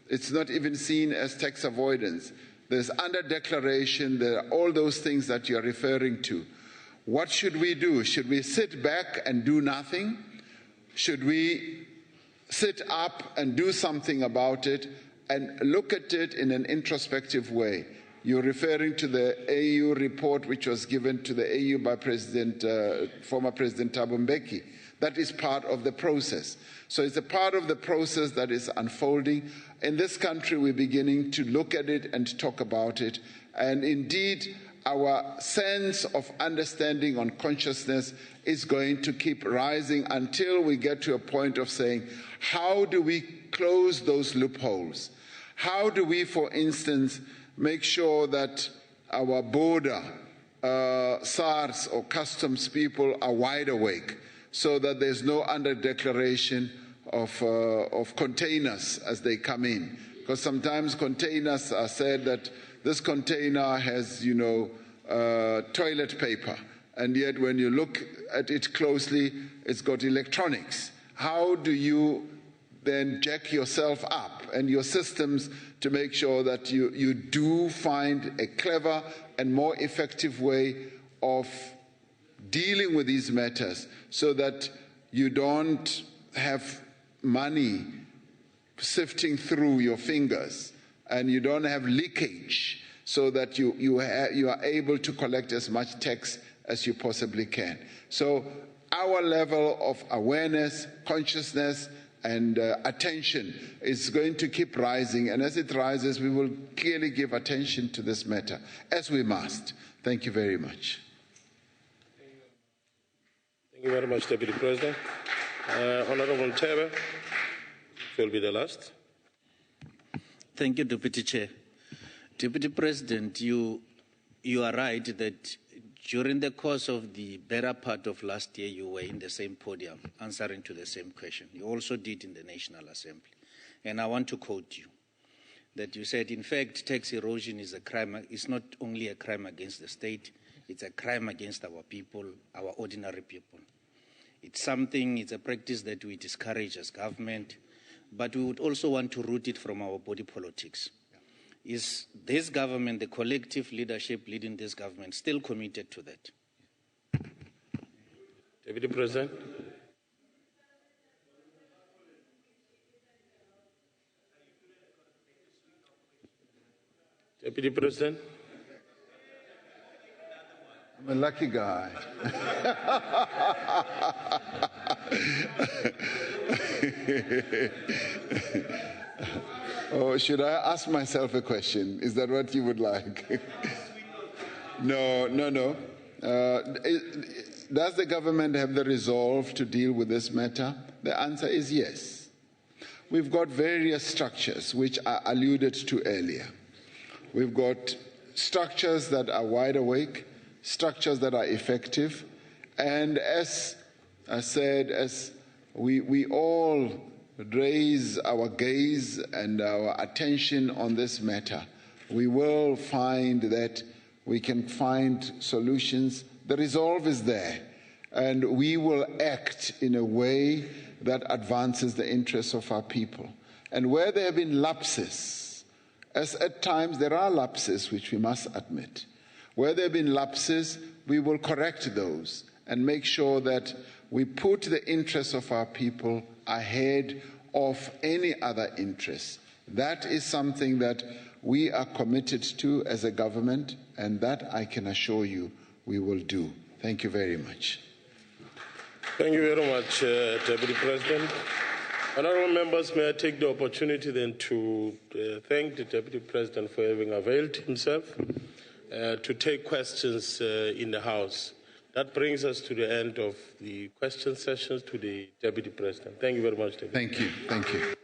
it's not even seen as tax avoidance. There's under-declaration, there are all those things that you're referring to. What should we do? Should we sit back and do nothing? Should we sit up and do something about it and look at it in an introspective way? You're referring to the AU report which was given to the AU by former President Thabo Mbeki. That is part of the process. So it's a part of the process that is unfolding. In this country, we're beginning to look at it and talk about it. And indeed, our sense of understanding on consciousness is going to keep rising until we get to a point of saying, how do we close those loopholes? How do we, for instance, make sure that our border, SARS or customs people are wide awake so that there's no under-declaration of containers as they come in? Because sometimes containers are said that this container has, toilet paper, and yet when you look at it closely, it's got electronics. How do you then jack yourself up and your systems to make sure that you do find a clever and more effective way of dealing with these matters so that you don't have money sifting through your fingers and you don't have leakage, so that you are able to collect as much tax as you possibly can. So our level of awareness, consciousness, and attention is going to keep rising, and as it rises, we will clearly give attention to this matter, as we must. Thank you very much. Thank you very much, Deputy President. Honourable Ntebe will be the last. Thank you, Deputy Chair. Deputy President, you are right that during the course of the better part of last year, you were in the same podium answering to the same question. You also did in the National Assembly. And I want to quote you, that you said, in fact, tax erosion is a crime. It's not only a crime against the state, it's a crime against our people, our ordinary people. It's a practice that we discourage as government, but we would also want to root it from our body politics. Is this government, the collective leadership leading this government, still committed to that? Deputy President. Deputy President. I'm a lucky guy. Oh, should I ask myself a question? Is that what you would like? No. Does the government have the resolve to deal with this matter? The answer is yes. We've got various structures, which I alluded to earlier. We've got structures that are wide awake, structures that are effective, and as I said, as we all raise our gaze and our attention on this matter, we will find that we can find solutions. The resolve is there, and we will act in a way that advances the interests of our people. And where there have been lapses, as at times there are lapses which we must admit, where there have been lapses, we will correct those and make sure that we put the interests of our people ahead of any other interests. That is something that we are committed to as a government, and that I can assure you we will do. Thank you very much. Thank you very much, Deputy President. Honourable members, may I take the opportunity then to thank the Deputy President for having availed himself to take questions in the House. That brings us to the end of the question sessions to the Deputy President. Thank you very much, Deputy. Thank you.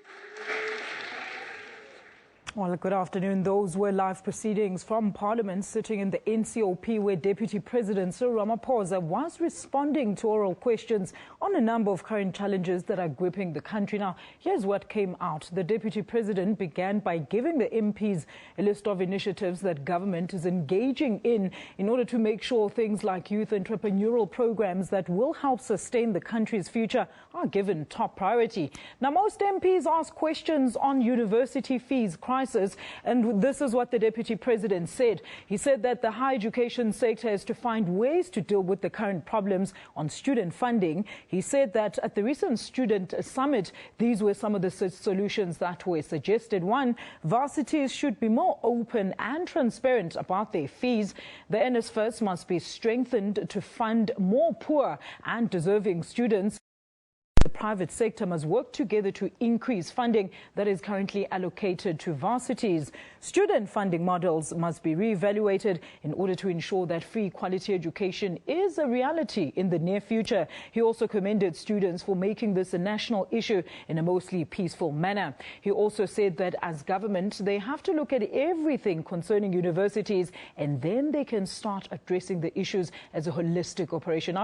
Well, good afternoon. Those were live proceedings from Parliament sitting in the NCOP, where Deputy President Cyril Ramaphosa was responding to oral questions on a number of current challenges that are gripping the country. Now, here's what came out. The Deputy President began by giving the MPs a list of initiatives that government is engaging in order to make sure things like youth entrepreneurial programs that will help sustain the country's future are given top priority. Now, most MPs ask questions on university fees, crime crisis. And this is what the Deputy President said. He said that the higher education sector has to find ways to deal with the current problems on student funding. He said that at the recent student summit, these were some of the solutions that were suggested. One, varsities should be more open and transparent about their fees. The NSFAS must be strengthened to fund more poor and deserving students. The private sector must work together to increase funding that is currently allocated to varsities. Student funding models must be re-evaluated in order to ensure that free quality education is a reality in the near future. He also commended students for making this a national issue in a mostly peaceful manner. He also said that as government, they have to look at everything concerning universities, and then they can start addressing the issues as a holistic operation.